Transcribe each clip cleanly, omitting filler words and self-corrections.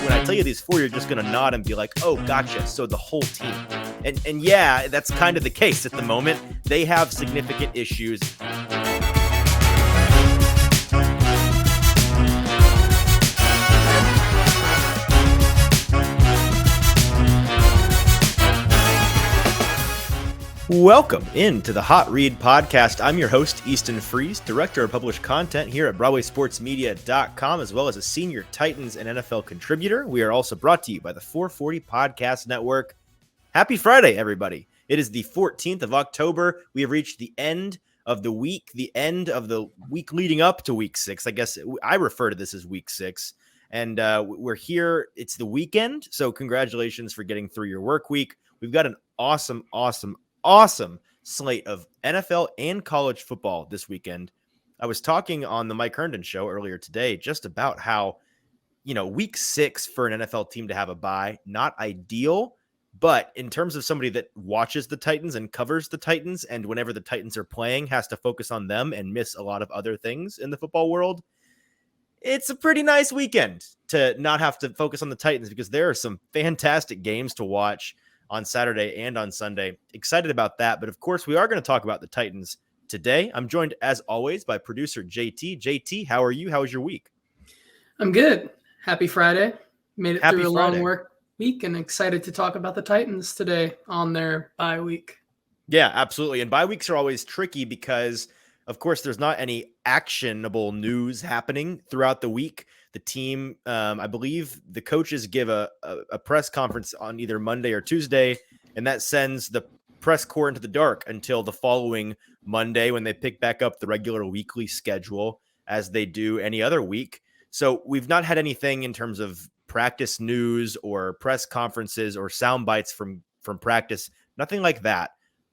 when I tell you these four, you're just going to nod and be like, oh, gotcha. So the whole team. And yeah, that's kind of the case at the moment. They have significant issues. Welcome into the Hot Read Podcast. I'm your host, Easton Freeze, Director of Published Content here at BroadwaySportsMedia.com, as well as a Senior Titans and NFL contributor. We are also brought to you by the 440 Podcast Network. Happy Friday, everybody. It is the 14th of October. We have reached the end of the week, leading up to Week 6. I guess I refer to this as Week 6. And we're here. It's the weekend, so congratulations for getting through your work week. We've got an awesome slate of NFL and college football this weekend. I was talking on the Mike Herndon show earlier today just about how, Week 6 for an NFL team to have a bye, not ideal, but in terms of somebody that watches the Titans and covers the Titans, and whenever the Titans are playing has to focus on them and miss a lot of other things in the football world, it's a pretty nice weekend to not have to focus on the Titans because there are some fantastic games to watch on Saturday and on Sunday. Excited about that. But of course, we are going to talk about the Titans today. I'm joined, as always, by producer JT. JT, how are you? How was your week? I'm good. Happy Friday. Made it Happy through a Friday. long work week and excited to talk about the Titans today on their bye week. Yeah, absolutely. And bye weeks are always tricky because, of course, there's not any actionable news happening throughout the week. The team, I believe the coaches give a press conference on either Monday or Tuesday, and that sends the press corps into the dark until the following Monday when they pick back up the regular weekly schedule as they do any other week. So we've not had anything in terms of practice news or press conferences or sound bites from practice, nothing like that.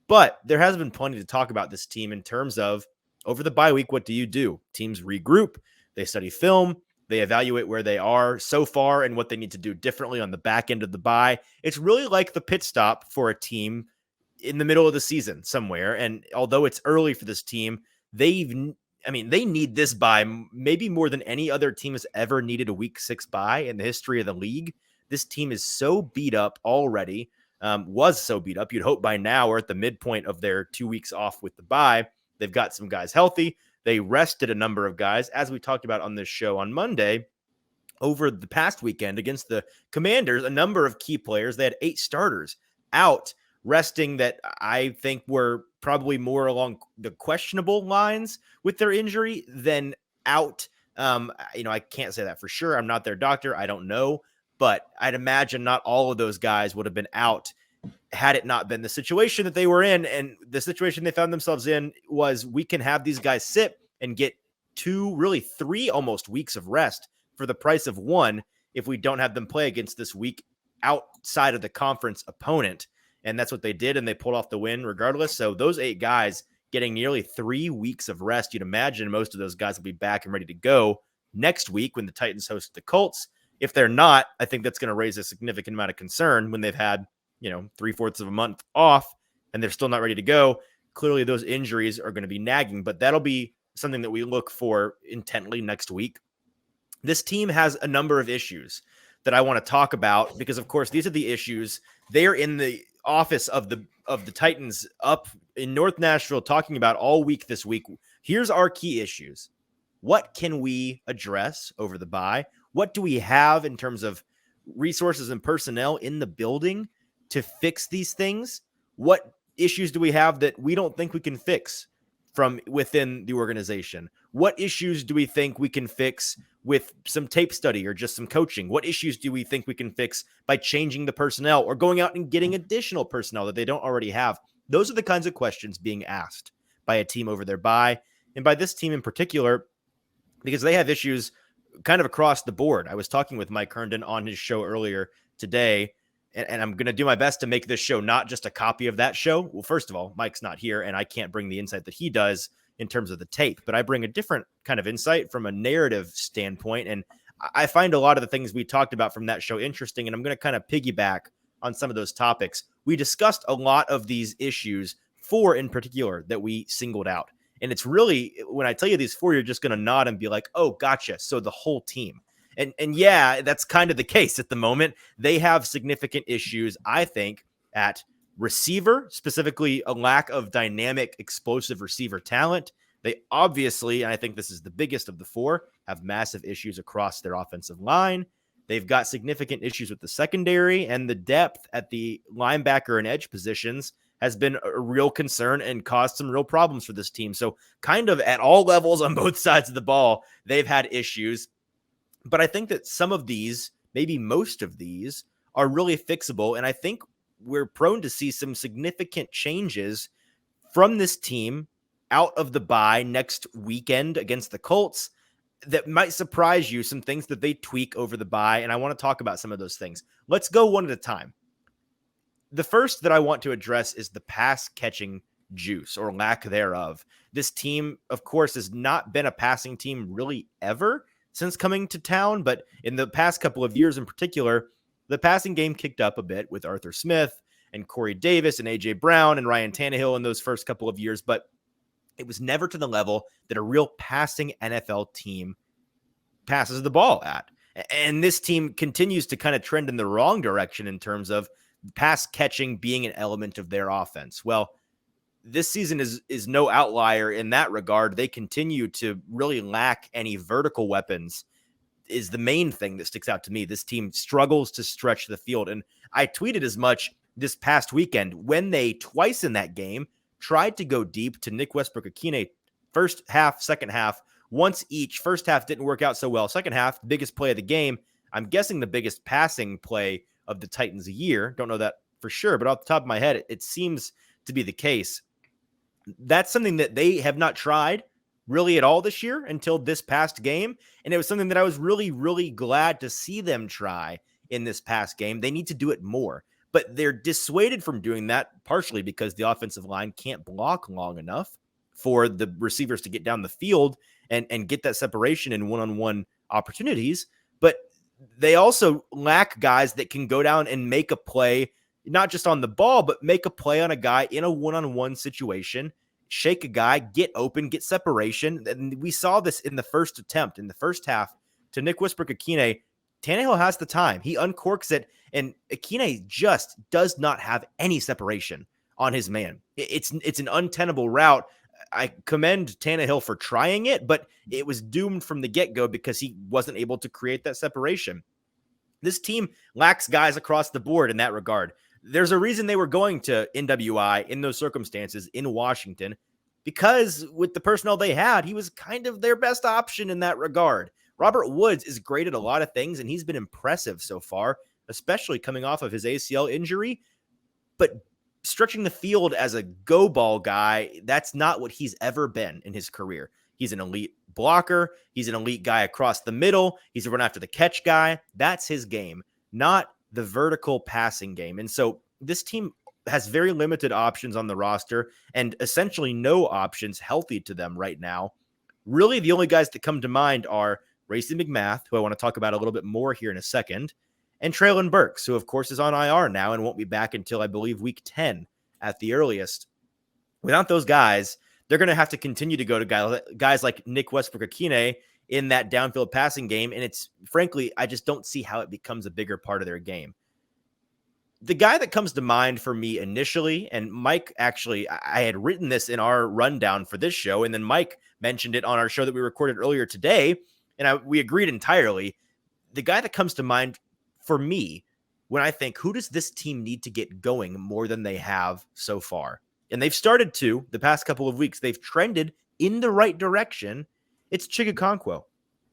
But there has been plenty to talk about this team in terms of over the bye week, what do? Teams regroup, they study film, they evaluate where they are so far and what they need to do differently on the back end of the bye. It's really like the pit stop for a team in the middle of the season somewhere. And although it's early for this team, they need this bye maybe more than any other team has ever needed a Week 6 bye in the history of the league. This team is so beat up already, was so beat up. You'd hope by now we're at the midpoint of their 2 weeks off with the bye. They've got some guys healthy. They rested a number of guys, as we talked about on this show on Monday. Over the past weekend against the Commanders, a number of key players, they had 8 starters out resting that I think were probably more along the questionable lines with their injury than out. I can't say that for sure. I'm not their doctor. I don't know. But I'd imagine not all of those guys would have been out had it not been the situation that they were in. And the situation they found themselves in was we can have these guys sit and get 2, really 3 almost weeks of rest for the price of 1 if we don't have them play against this week outside of the conference opponent. And that's what they did, and they pulled off the win regardless. So those 8 guys getting nearly 3 weeks of rest, you'd imagine most of those guys will be back and ready to go next week when the Titans host the Colts. If they're not, I think that's going to raise a significant amount of concern when they've had 3/4 of a month off and they're still not ready to go. Clearly those injuries are going to be nagging, but that'll be something that we look for intently next week. This team has a number of issues that I want to talk about because, of course, these are the issues. They're in the office of the Titans up in North Nashville talking about all week this week. Here's our key issues. What can we address over the bye? What do we have in terms of resources and personnel in the building to fix these things? What issues do we have that we don't think we can fix from within the organization? What issues do we think we can fix with some tape study or just some coaching? What issues do we think we can fix by changing the personnel or going out and getting additional personnel that they don't already have? Those are the kinds of questions being asked by a team over their bye, and by this team in particular, because they have issues kind of across the board. I was talking with Mike Herndon on his show earlier today, and I'm going to do my best to make this show not just a copy of that show. Well, first of all, Mike's not here, and I can't bring the insight that he does in terms of the tape, but I bring a different kind of insight from a narrative standpoint, and I find a lot of the things we talked about from that show interesting, and I'm going to kind of piggyback on some of those topics. We discussed a lot of these issues, 4 in particular, that we singled out. And it's really, when I tell you these 4, you're just going to nod and be like, oh, gotcha. So the whole team. And yeah, that's kind of the case at the moment. They have significant issues, I think, at receiver, specifically a lack of dynamic, explosive receiver talent. They obviously, and I think this is the biggest of the four, have massive issues across their offensive line. They've got significant issues with the secondary, and the depth at the linebacker and edge positions has been a real concern and caused some real problems for this team. So kind of at all levels on both sides of the ball, they've had issues. But I think that some of these, maybe most of these, are really fixable. And I think we're prone to see some significant changes from this team out of the bye next weekend against the Colts that might surprise you, some things that they tweak over the bye. And I want to talk about some of those things. Let's go one at a time. The first that I want to address is the pass catching juice or lack thereof. This team, of course, has not been a passing team really ever since coming to town, but in the past couple of years in particular, the passing game kicked up a bit with Arthur Smith and Corey Davis and A.J. Brown and Ryan Tannehill in those first couple of years, but it was never to the level that a real passing NFL team passes the ball at. And this team continues to kind of trend in the wrong direction in terms of pass catching being an element of their offense. Well, this season is no outlier in that regard. They continue to really lack any vertical weapons is the main thing that sticks out to me. This team struggles to stretch the field. And I tweeted as much this past weekend when they twice in that game tried to go deep to Nick Westbrook-Akine first half, second half, once each. First half didn't work out so well. Second half, biggest play of the game. I'm guessing the biggest passing play of the Titans a year. Don't know that for sure, but off the top of my head, it seems to be the case. That's something that they have not tried really at all this year until this past game. And it was something that I was really, really glad to see them try in this past game. They need to do it more, but they're dissuaded from doing that partially because the offensive line can't block long enough for the receivers to get down the field and get that separation in one-on-one opportunities. But they also lack guys that can go down and make a play, not just on the ball, but make a play on a guy in a one-on-one situation, shake a guy, get open, get separation. And we saw this in the first attempt, in the first half, to Nick Westbrook-Akine. Tannehill has the time. He uncorks it, and Akine just does not have any separation on his man. It's an untenable route. I commend Tannehill for trying it, but it was doomed from the get-go because he wasn't able to create that separation. This team lacks guys across the board in that regard. There's a reason they were going to NWI in those circumstances in Washington, because with the personnel they had, he was kind of their best option in that regard. Robert Woods is great at a lot of things, and he's been impressive so far, especially coming off of his ACL injury. But stretching the field as a go ball guy, that's not what he's ever been in his career. He's an elite blocker. He's an elite guy across the middle. He's a run after the catch guy. That's his game, not the vertical passing game. And so this team has very limited options on the roster and essentially no options healthy to them right now. Really, the only guys that come to mind are Racey McMath, who I want to talk about a little bit more here in a second, and Treylon Burks, who of course is on IR now and won't be back until I believe week 10 at the earliest. Without those guys, they're going to have to continue to go to guys like Nick Westbrook-Akine in that downfield passing game. And it's frankly, I just don't see how it becomes a bigger part of their game. The guy that comes to mind for me initially, and Mike, actually, I had written this in our rundown for this show, and then Mike mentioned it on our show that we recorded earlier today, and we agreed entirely. The guy that comes to mind for me when I think, who does this team need to get going more than they have so far? And they've started to the past couple of weeks. They've trended in the right direction. It's Chigakonkwo.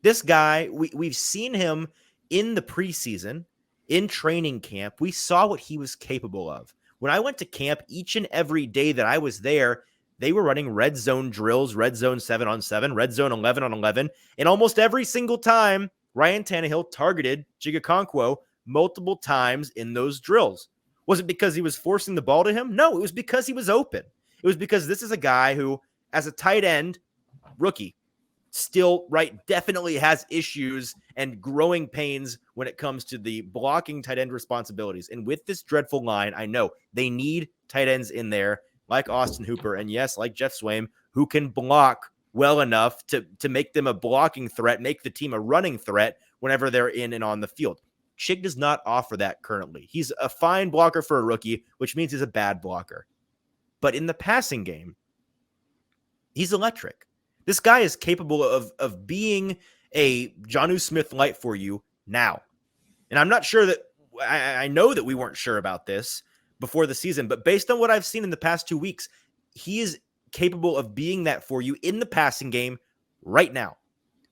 This guy, we've seen him in the preseason, in training camp. We saw what he was capable of. When I went to camp, each and every day that I was there, they were running red zone drills, red zone 7-on-7, red zone 11-on-11. And almost every single time, Ryan Tannehill targeted Chigakonkwo multiple times in those drills. Was it because he was forcing the ball to him? No, it was because he was open. It was because this is a guy who, as a tight end rookie, still, definitely has issues and growing pains when it comes to the blocking tight end responsibilities. And with this dreadful line, I know they need tight ends in there like Austin Hooper and, yes, like Jeff Swaim, who can block well enough to make them a blocking threat, make the team a running threat whenever they're in and on the field. Chig does not offer that currently. He's a fine blocker for a rookie, which means he's a bad blocker. But in the passing game, he's electric. This guy is capable of being a Jonnu Smith light for you now. And I'm not sure that I know that we weren't sure about this before the season, but based on what I've seen in the past 2 weeks, he is capable of being that for you in the passing game right now.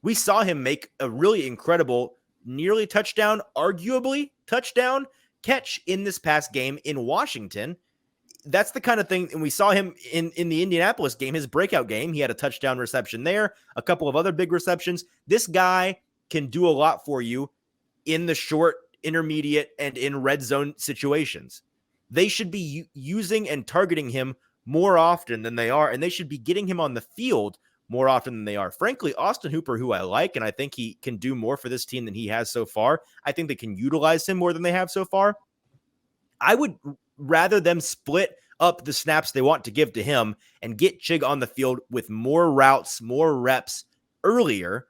We saw him make a really incredible, nearly touchdown, arguably touchdown catch in this past game in Washington. That's the kind of thing, and we saw him in the Indianapolis game, his breakout game. He had a touchdown reception there, a couple of other big receptions. This guy can do a lot for you in the short, intermediate, and in red zone situations. They should be using and targeting him more often than they are, and they should be getting him on the field more often than they are. Frankly, Austin Hooper, who I like, and I think he can do more for this team than he has so far. I think they can utilize him more than they have so far. I would rather them split up the snaps they want to give to him and get Chig on the field with more routes, more reps earlier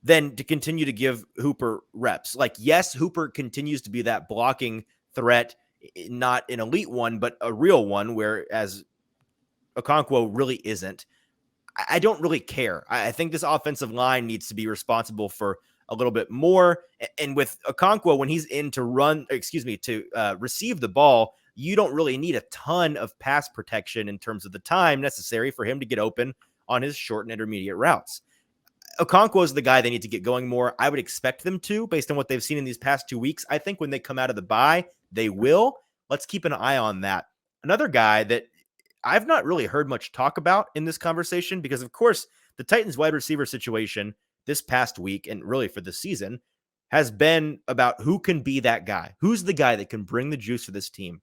than to continue to give Hooper reps. Like, yes, Hooper continues to be that blocking threat, not an elite one, but a real one, whereas Okonkwo really isn't. I don't really care. I think this offensive line needs to be responsible for a little bit more. And with Okonkwo, when he's in to receive the ball, you don't really need a ton of pass protection in terms of the time necessary for him to get open on his short and intermediate routes. Okonkwo is the guy they need to get going more. I would expect them to, based on what they've seen in these past 2 weeks. I think when they come out of the bye, they will. Let's keep an eye on that. Another guy that I've not really heard much talk about in this conversation, because of course the Titans wide receiver situation this past week and really for the season has been about who can be that guy. Who's the guy that can bring the juice for this team?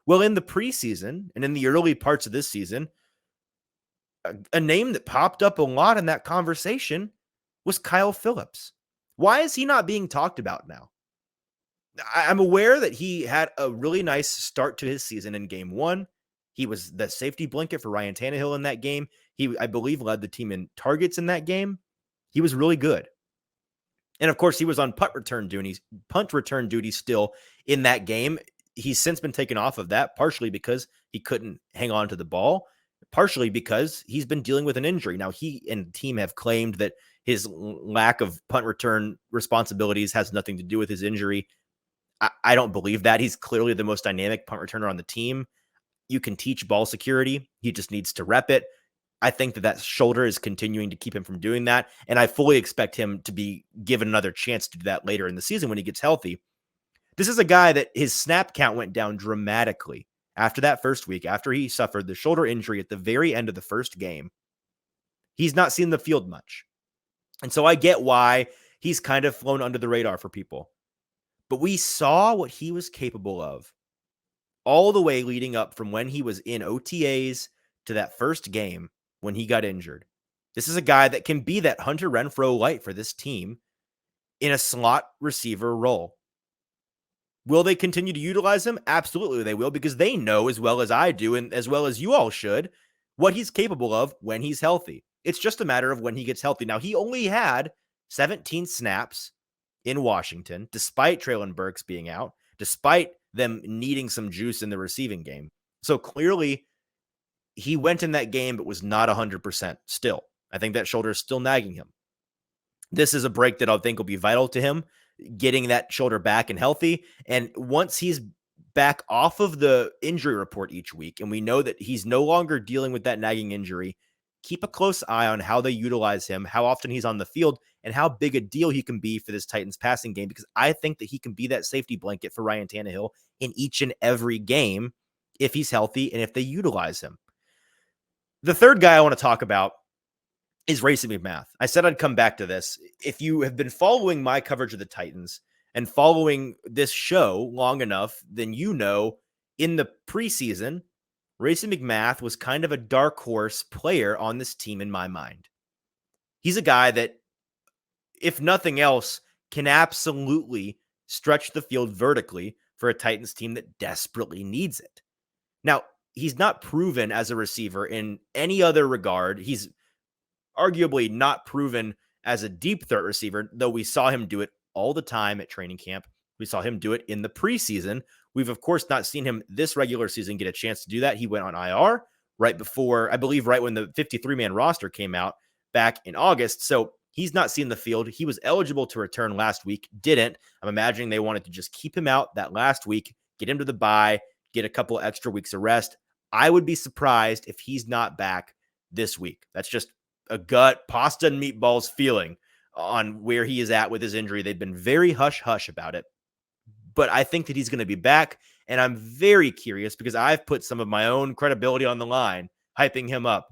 Well, in the preseason and in the early parts of this season, a name that popped up a lot in that conversation was Kyle Phillips. Why is he not being talked about now? I'm aware that he had a really nice start to his season in game 1. He was the safety blanket for Ryan Tannehill in that game. He, I believe, led the team in targets in that game. He was really good. And of course, he was on punt return duty still in that game. He's since been taken off of that, partially because he couldn't hang on to the ball, partially because he's been dealing with an injury. Now, he and the team have claimed that his lack of punt return responsibilities has nothing to do with his injury. I don't believe that. He's clearly the most dynamic punt returner on the team. You can teach ball security. He just needs to rep it. I think that shoulder is continuing to keep him from doing that. And I fully expect him to be given another chance to do that later in the season when he gets healthy. This is a guy that his snap count went down dramatically after that first week, after he suffered the shoulder injury at the very end of the first game. He's not seen the field much. And so I get why he's kind of flown under the radar for people. But we saw what he was capable of all the way leading up from when he was in OTAs to that first game when he got injured. This is a guy that can be that Hunter Renfrow light for this team in a slot receiver role. Will they continue to utilize him? Absolutely they will, because they know as well as I do, and as well as you all should, what he's capable of when he's healthy. It's just a matter of when he gets healthy. Now, he only had 17 snaps in Washington, despite Treylon Burks being out, despite them needing some juice in the receiving game. So clearly, he went in that game, but was not 100% still. I think that shoulder is still nagging him. This is a break that I think will be vital to him, getting that shoulder back and healthy. And once he's back off of the injury report each week, and we know that he's no longer dealing with that nagging injury, keep a close eye on how they utilize him, how often he's on the field, and how big a deal he can be for this Titans passing game, because I think that he can be that safety blanket for Ryan Tannehill in each and every game if he's healthy and if they utilize him. The third guy I want to talk about is Racing McMath. I said I'd come back to this. If you have been following my coverage of the Titans and following this show long enough, then you know in the preseason, Racing McMath was kind of a dark horse player on this team in my mind. He's a guy that, if nothing else, can absolutely stretch the field vertically for a Titans team that desperately needs it. Now, he's not proven as a receiver in any other regard. He's arguably not proven as a deep threat receiver, though we saw him do it all the time at training camp. We saw him do it in the preseason. We've, of course, not seen him this regular season get a chance to do that. He went on IR right before, I believe, right when the 53-man roster came out back in August. So he's not seen the field. He was eligible to return last week, didn't. I'm imagining they wanted to just keep him out that last week, get him to the bye, get a couple extra weeks of rest. I would be surprised if he's not back this week. That's just a gut, pasta and meatballs feeling on where he is at with his injury. They've been very hush-hush about it. But I think that he's going to be back, and I'm very curious because I've put some of my own credibility on the line, hyping him up,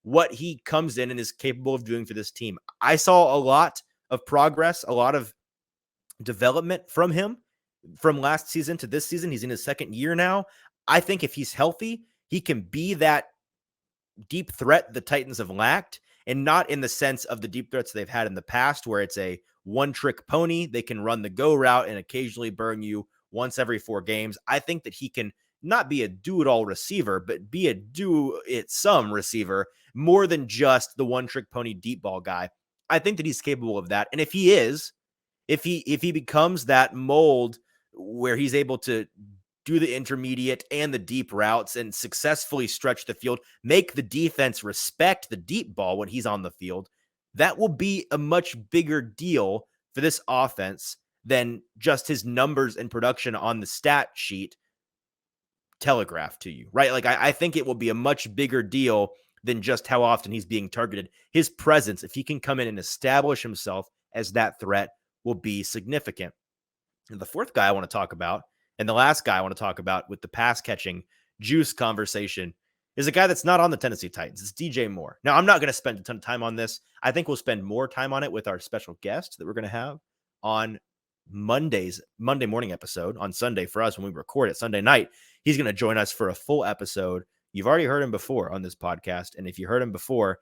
what he comes in and is capable of doing for this team. I saw a lot of progress, a lot of development from him from last season to this season. He's in his second year now. I think if he's healthy, he can be that deep threat the Titans have lacked, and not in the sense of the deep threats they've had in the past where it's a one-trick pony. They can run the go route and occasionally burn you once every 4 games. I think that he can not be a do-it-all receiver, but be a do-it-some receiver more than just the one-trick pony deep ball guy. I think that he's capable of that. And if he is, if he becomes that mold where he's able to do the intermediate and the deep routes and successfully stretch the field, make the defense respect the deep ball when he's on the field, that will be a much bigger deal for this offense than just his numbers and production on the stat sheet telegraphed to you, right? Like, I think it will be a much bigger deal than just how often he's being targeted. His presence, if he can come in and establish himself as that threat, will be significant. And the fourth guy I want to talk about, and the last guy I want to talk about with the pass catching juice conversation, is a guy that's not on the Tennessee Titans. It's DJ Moore. Now, I'm not going to spend a ton of time on this. I think we'll spend more time on it with our special guest that we're going to have on Monday morning episode on Sunday for us when we record it Sunday night. He's going to join us for a full episode. You've already heard him before on this podcast. And if you heard him before,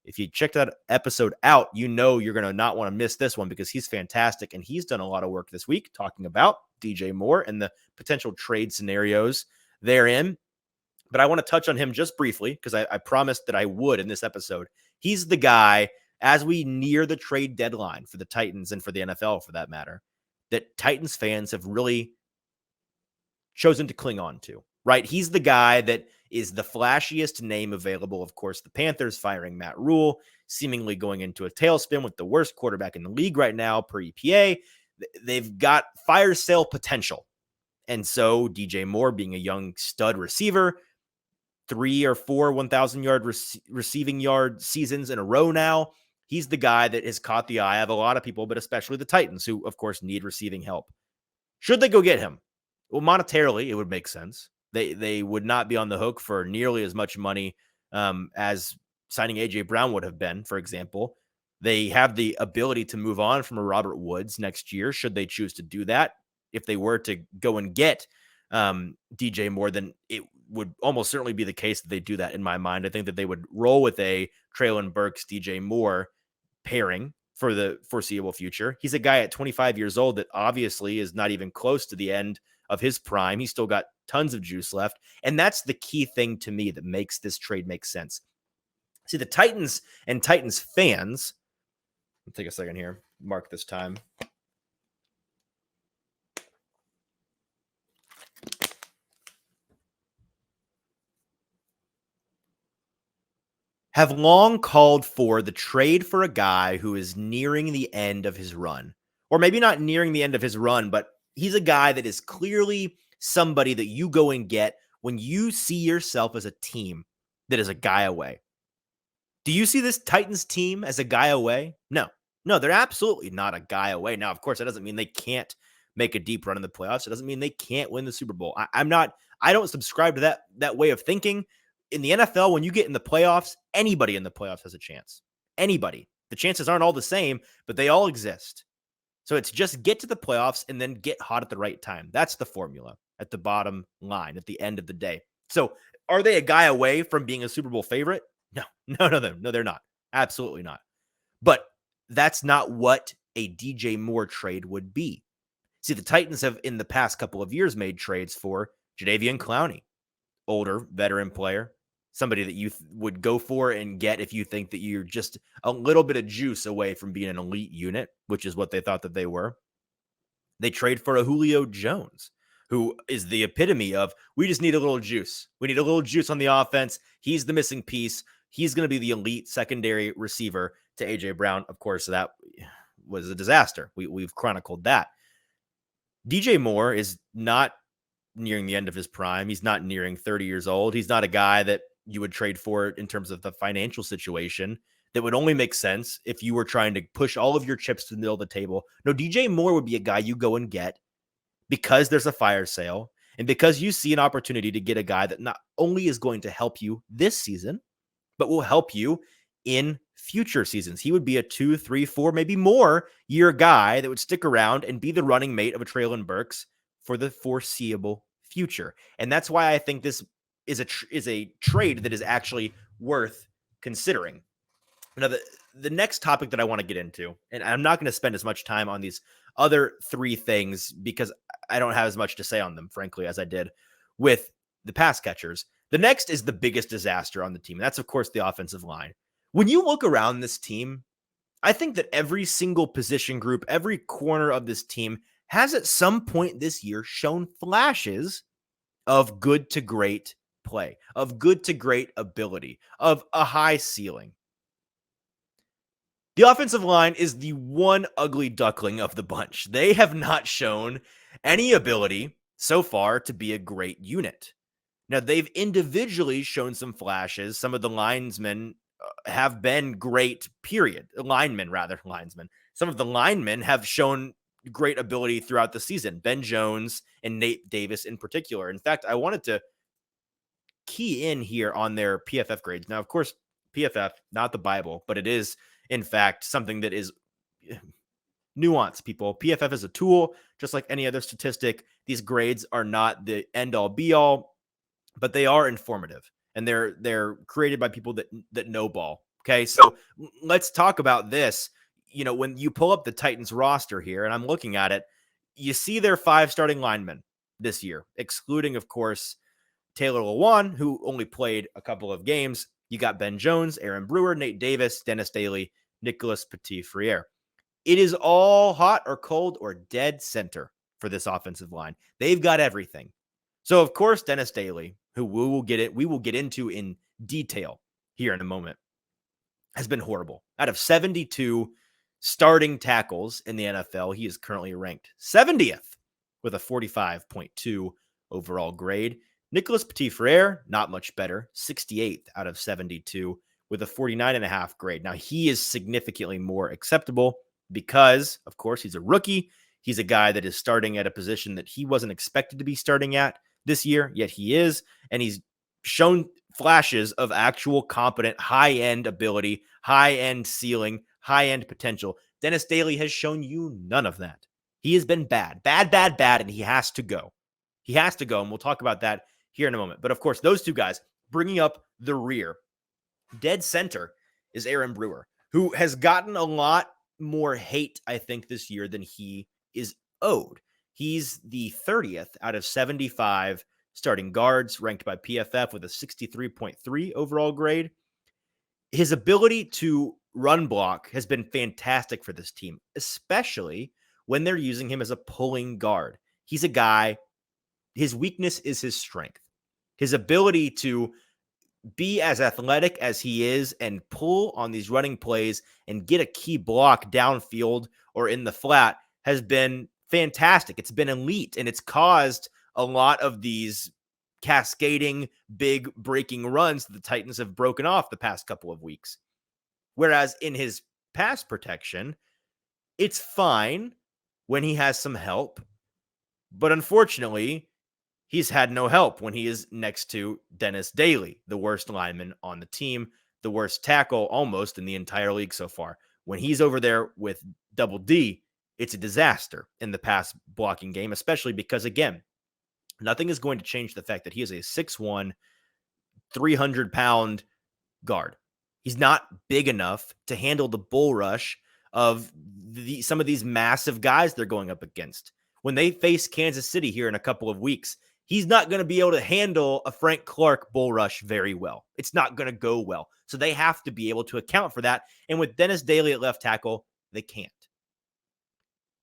if you check that episode out, you know you're going to not want to miss this one because he's fantastic. And he's done a lot of work this week talking about DJ Moore and the potential trade scenarios therein. But I want to touch on him just briefly because I promised that I would in this episode. He's the guy, as we near the trade deadline for the Titans and for the NFL for that matter, that Titans fans have really chosen to cling on to, right? He's the guy that is the flashiest name available. Of course, the Panthers firing Matt Rule, seemingly going into a tailspin with the worst quarterback in the league right now per EPA. They've got fire sale potential. And so DJ Moore, being a young stud receiver, 3 or 4 1,000-yard receiving yard seasons in a row now, he's the guy that has caught the eye of a lot of people, but especially the Titans, who, of course, need receiving help. Should they go get him? Well, monetarily, it would make sense. They would not be on the hook for nearly as much money as signing A.J. Brown would have been, for example. They have the ability to move on from a Robert Woods next year, should they choose to do that. If they were to go and get DJ Moore, then it would almost certainly be the case that they do that in my mind. I think that they would roll with a Treylon Burks, DJ Moore pairing for the foreseeable future. He's a guy at 25 years old that obviously is not even close to the end of his prime. He's still got tons of juice left. And that's the key thing to me that makes this trade make sense. See, the Titans and Titans fans, let's take a second here, mark this time. Have long called for the trade for a guy who is nearing the end of his run. Or maybe not nearing the end of his run, but he's a guy that is clearly somebody that you go and get when you see yourself as a team that is a guy away. Do you see this Titans team as a guy away? No, they're absolutely not a guy away. Now, of course, that doesn't mean they can't make a deep run in the playoffs. It doesn't mean they can't win the Super Bowl. I don't subscribe to that way of thinking. In the NFL, when you get in the playoffs, anybody in the playoffs has a chance. Anybody. The chances aren't all the same, but they all exist. So it's just get to the playoffs and then get hot at the right time. That's the formula at the bottom line at the end of the day. So are they a guy away from being a Super Bowl favorite? No, they're not. Absolutely not. But that's not what a DJ Moore trade would be. See, the Titans have in the past couple of years made trades for Jadeveon Clowney, older veteran player, somebody that you would go for and get if you think that you're just a little bit of juice away from being an elite unit, which is what they thought that they were. They trade for a Julio Jones, who is the epitome of, we just need a little juice. We need a little juice on the offense. He's the missing piece. He's going to be the elite secondary receiver to A.J. Brown. Of course, that was a disaster. We've chronicled that. DJ Moore is not nearing the end of his prime. He's not nearing 30 years old. He's not a guy that you would trade for in terms of the financial situation. That would only make sense if you were trying to push all of your chips to the middle of the table. No, DJ Moore would be a guy you go and get because there's a fire sale and because you see an opportunity to get a guy that not only is going to help you this season, but will help you in future seasons. He would be a 2, 3, 4, maybe more year guy that would stick around and be the running mate of a Treylon Burks for the foreseeable future. And that's why I think this is a trade that is actually worth considering. Now, the next topic that I want to get into, and I'm not going to spend as much time on these other three things because I don't have as much to say on them, frankly, as I did with the pass catchers. The next is the biggest disaster on the team. And that's, of course, the offensive line. When you look around this team, I think that every single position group, every corner of this team has at some point this year shown flashes of good to great play, of good to great ability, of a high ceiling. The offensive line is the one ugly duckling of the bunch. They have not shown any ability so far to be a great unit. Now, they've individually shown some flashes. Some of the linesmen have been great, period. Linemen. Some of the linemen have shown great ability throughout the season. Ben Jones and Nate Davis in particular. In fact, I wanted to key in here on their PFF grades. Now, of course, PFF, not the Bible, but it is in fact something that is nuanced, people. PFF is a tool, just like any other statistic. These grades are not the end all be all, but they are informative and they're created by people that know ball. Okay. So let's talk about this. You know, when you pull up the Titans roster here and I'm looking at it, you see their 5 starting linemen this year, excluding, of course, Taylor Lewan, who only played a couple of games. You got Ben Jones, Aaron Brewer, Nate Davis, Dennis Daly, Nicholas Patifrair. It is all hot or cold or dead center for this offensive line. They've got everything. So, of course, Dennis Daly, who we will get into in detail here in a moment, has been horrible. Out of 72 starting tackles in the NFL, he is currently ranked 70th with a 45.2 overall grade. Nicholas Patifrair, not much better, 68th out of 72 with a 49.5 grade. Now, he is significantly more acceptable because, of course, he's a rookie. He's a guy that is starting at a position that he wasn't expected to be starting at this year, yet he is. And he's shown flashes of actual competent high-end ability, high-end ceiling, high-end potential. Dennis Daly has shown you none of that. He has been bad, and he has to go. He has to go, and we'll talk about that here in a moment. But of course, those two guys bringing up the rear. Dead center is Aaron Brewer, who has gotten a lot more hate, I think, this year than he is owed. He's the 30th out of 75 starting guards, ranked by PFF with a 63.3 overall grade. His ability to run block has been fantastic for this team, especially when they're using him as a pulling guard. He's a guy, his weakness is his strength. His ability to be as athletic as he is and pull on these running plays and get a key block downfield or in the flat has been fantastic. It's been elite, and it's caused a lot of these cascading, big breaking runs that the Titans have broken off the past couple of weeks. Whereas in his pass protection, it's fine when he has some help, but unfortunately, he's had no help when he is next to Dennis Daly, the worst lineman on the team, the worst tackle almost in the entire league so far. When he's over there with Double D, it's a disaster in the pass blocking game, especially because, again, nothing is going to change the fact that he is a 6'1", 300-pound guard. He's not big enough to handle the bull rush of some of these massive guys they're going up against. When they face Kansas City here in a couple of weeks, he's not going to be able to handle a Frank Clark bull rush very well. It's not going to go well. So they have to be able to account for that. And with Dennis Daly at left tackle, they can't.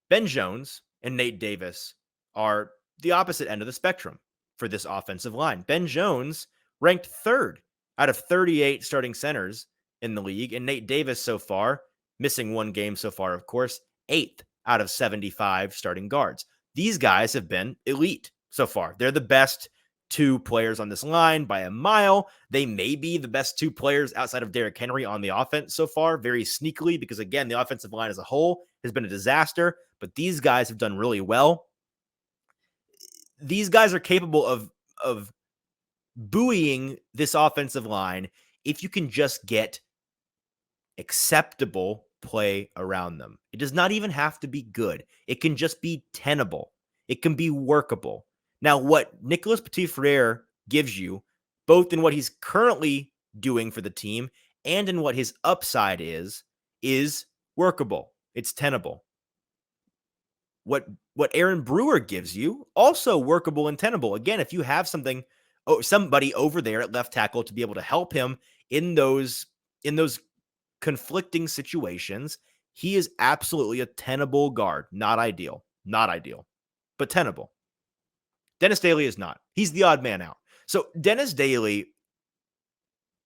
Ben Jones and Nate Davis are the opposite end of the spectrum for this offensive line. Ben Jones ranked third out of 38 starting centers in the league, and Nate Davis so far, missing one game so far, of course, eighth out of 75 starting guards. These guys have been elite so far. They're the best two players on this line by a mile. They may be the best two players outside of Derrick Henry on the offense so far, very sneakily, because again, the offensive line as a whole has been a disaster, but these guys have done really well. These guys are capable of buoying this offensive line if you can just get acceptable play around them. It does not even have to be good. It can just be tenable. It can be workable. Now, what Nicholas Patifrair gives you, both in what he's currently doing for the team and in what his upside is workable. It's tenable. What Aaron Brewer gives you, also workable and tenable. Again, if you have somebody over there at left tackle to be able to help him in those conflicting situations, he is absolutely a tenable guard. Not ideal, but tenable. Dennis Daly is not. He's the odd man out. So Dennis Daly,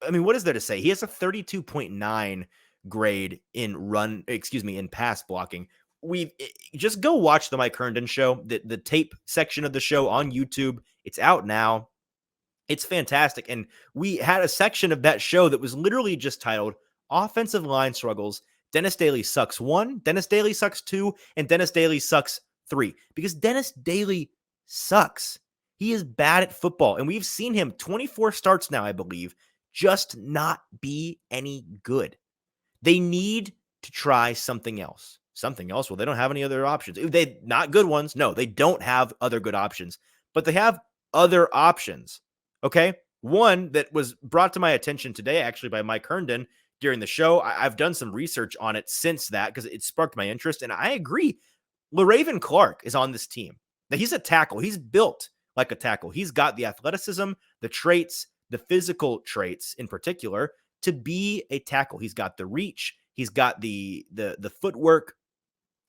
I mean, what is there to say? He has a 32.9 grade in pass blocking. Just go watch the Mike Herndon show, the tape section of the show on YouTube. It's out now. It's fantastic. And we had a section of that show that was literally just titled Offensive Line Struggles. Dennis Daly sucks 1, Dennis Daly sucks 2, and Dennis Daly sucks 3. Because Dennis Daly sucks. He is bad at football. And we've seen him 24 starts now, I believe, just not be any good. They need to try something else. Something else? Well, they don't have any other options. They not good ones. No, they don't have other good options. But they have other options. Okay? One that was brought to my attention today, actually, by Mike Herndon during the show. I've done some research on it since that because it sparked my interest. And I agree. LaRaven Clark is on this team. Now, he's a tackle. He's built like a tackle. He's got the athleticism, the traits, the physical traits in particular to be a tackle. He's got the reach. He's got the footwork.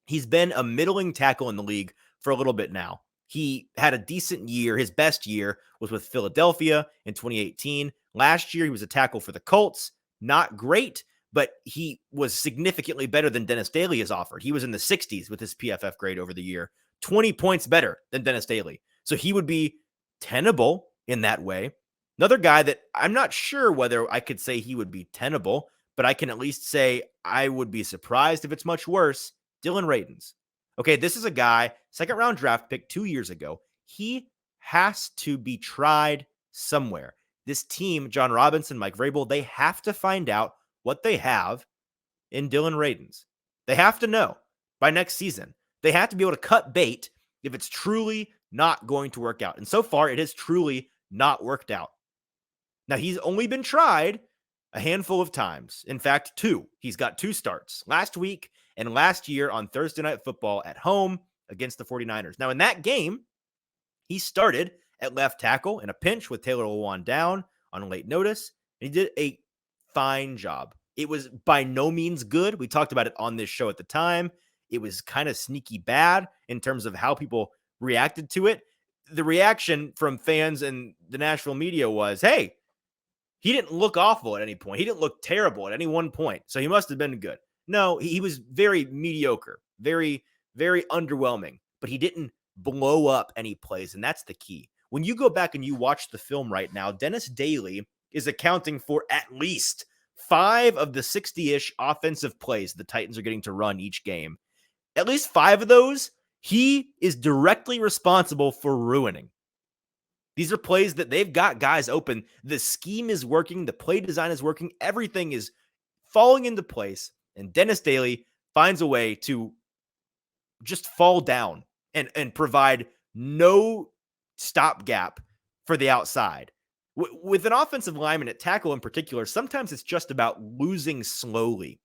He's been a middling tackle in the league for a little bit now. He had a decent year. His best year was with Philadelphia in 2018. Last year, he was a tackle for the Colts. Not great, but he was significantly better than Dennis Daly has offered. He was in the 60s with his PFF grade over the year, 20 points better than Dennis Daly. So he would be tenable in that way. Another guy that I'm not sure whether I could say he would be tenable, but I can at least say I would be surprised if it's much worse. Dylan Radins. Okay, this is a guy, second round draft pick 2 years ago. He has to be tried somewhere. This team, John Robinson, Mike Vrabel, they have to find out what they have in Dylan Radins. They have to know by next season. They have to be able to cut bait if it's truly not going to work out. And so far, it has truly not worked out. Now, he's only been tried a handful of times. In fact, 2. He's got 2 starts last week and last year on Thursday Night Football at home against the 49ers. Now, in that game, he started at left tackle in a pinch with Taylor Lewan down on a late notice. And he did a fine job. It was by no means good. We talked about it on this show at the time. It was kind of sneaky bad in terms of how people reacted to it. The reaction from fans and the national media was, hey, he didn't look awful at any point. He didn't look terrible at any one point. So he must have been good. No, he was very mediocre, very, very underwhelming, but he didn't blow up any plays. And that's the key. When you go back and you watch the film right now, Dennis Daly is accounting for at least 5 of the 60-ish offensive plays the Titans are getting to run each game. At least 5 of those, he is directly responsible for ruining. These are plays that they've got guys open. The scheme is working. The play design is working. Everything is falling into place. And Dennis Daly finds a way to just fall down and provide no stopgap for the outside. With an offensive lineman at tackle in particular, sometimes it's just about losing slowly.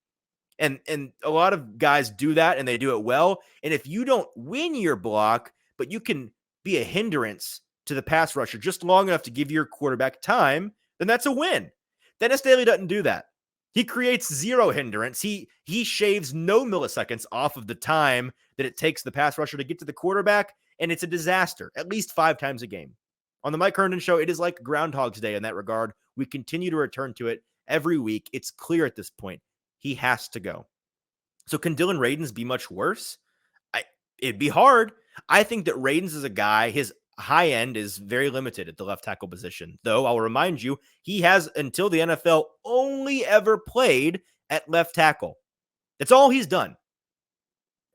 And a lot of guys do that, and they do it well. And if you don't win your block, but you can be a hindrance to the pass rusher just long enough to give your quarterback time, then that's a win. Dennis Daly doesn't do that. He creates zero hindrance. He shaves no milliseconds off of the time that it takes the pass rusher to get to the quarterback, and it's a disaster at least 5 times a game. On the Mike Herndon Show, it is like Groundhog's Day in that regard. We continue to return to it every week. It's clear at this point. He has to go. So can Dylan Radins be much worse? It'd be hard. I think that Radins is a guy, his high end is very limited at the left tackle position. Though I'll remind you, he has until the NFL only ever played at left tackle. That's all he's done.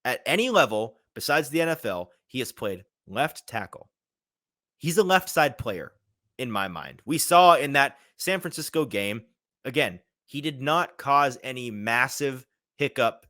At any level besides the NFL, he has played left tackle. He's a left side player in my mind. We saw in that San Francisco game, again, he did not cause any massive hiccup.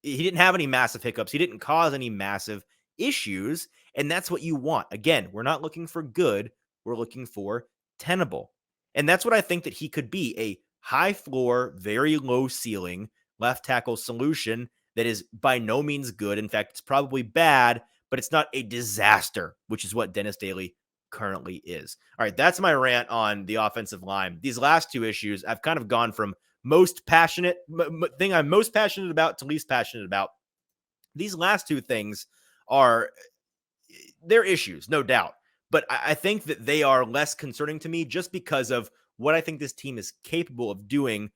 He didn't have any massive hiccups. He didn't cause any massive issues. And that's what you want. Again, we're not looking for good. We're looking for tenable. And that's what I think that he could be, a high floor, very low ceiling left tackle solution that is by no means good. In fact, it's probably bad, but it's not a disaster, which is what Dennis Daly currently is. All right, that's my rant on the offensive line. These last 2 issues, I've kind of gone from most passionate thing I'm most passionate about to least passionate about. These last 2 things they're issues, no doubt. But I think that they are less concerning to me just because of what I think this team is capable of doing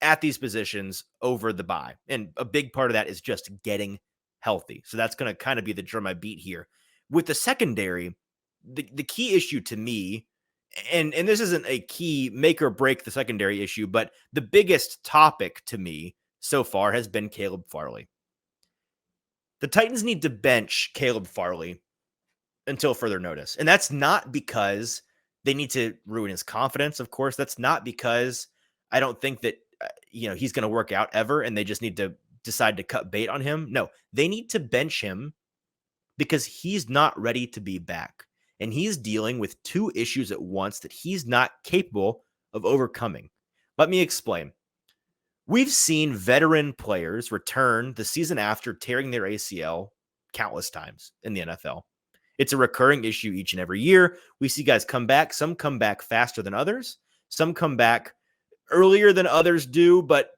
at these positions over the bye. And a big part of that is just getting healthy. So that's going to kind of be the drum I beat here. With the secondary, the key issue to me, and this isn't a key make or break the secondary issue, but the biggest topic to me so far has been Caleb Farley. The Titans need to bench Caleb Farley until further notice. And that's not because they need to ruin his confidence. Of course, that's not because I don't think that, he's going to work out ever and they just need to decide to cut bait on him. No, they need to bench him because he's not ready to be back. And he's dealing with 2 issues at once that he's not capable of overcoming. Let me explain. We've seen veteran players return the season after tearing their ACL countless times in the NFL. It's a recurring issue each and every year. We see guys come back. Some come back faster than others. Some come back earlier than others do, but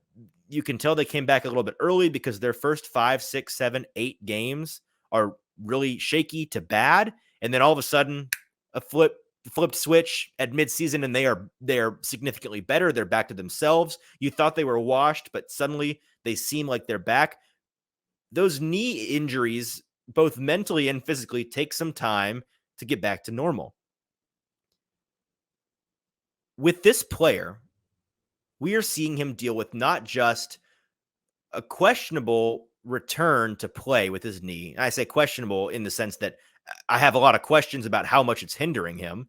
you can tell they came back a little bit early because their first 5, 6, 7, 8 games are really shaky to bad. And then all of a sudden, a flipped switch at midseason, and they're significantly better. They're back to themselves. You thought they were washed, but suddenly they seem like they're back. Those knee injuries, both mentally and physically, take some time to get back to normal. With this player, we are seeing him deal with not just a questionable return to play with his knee. I say questionable in the sense that I have a lot of questions about how much it's hindering him,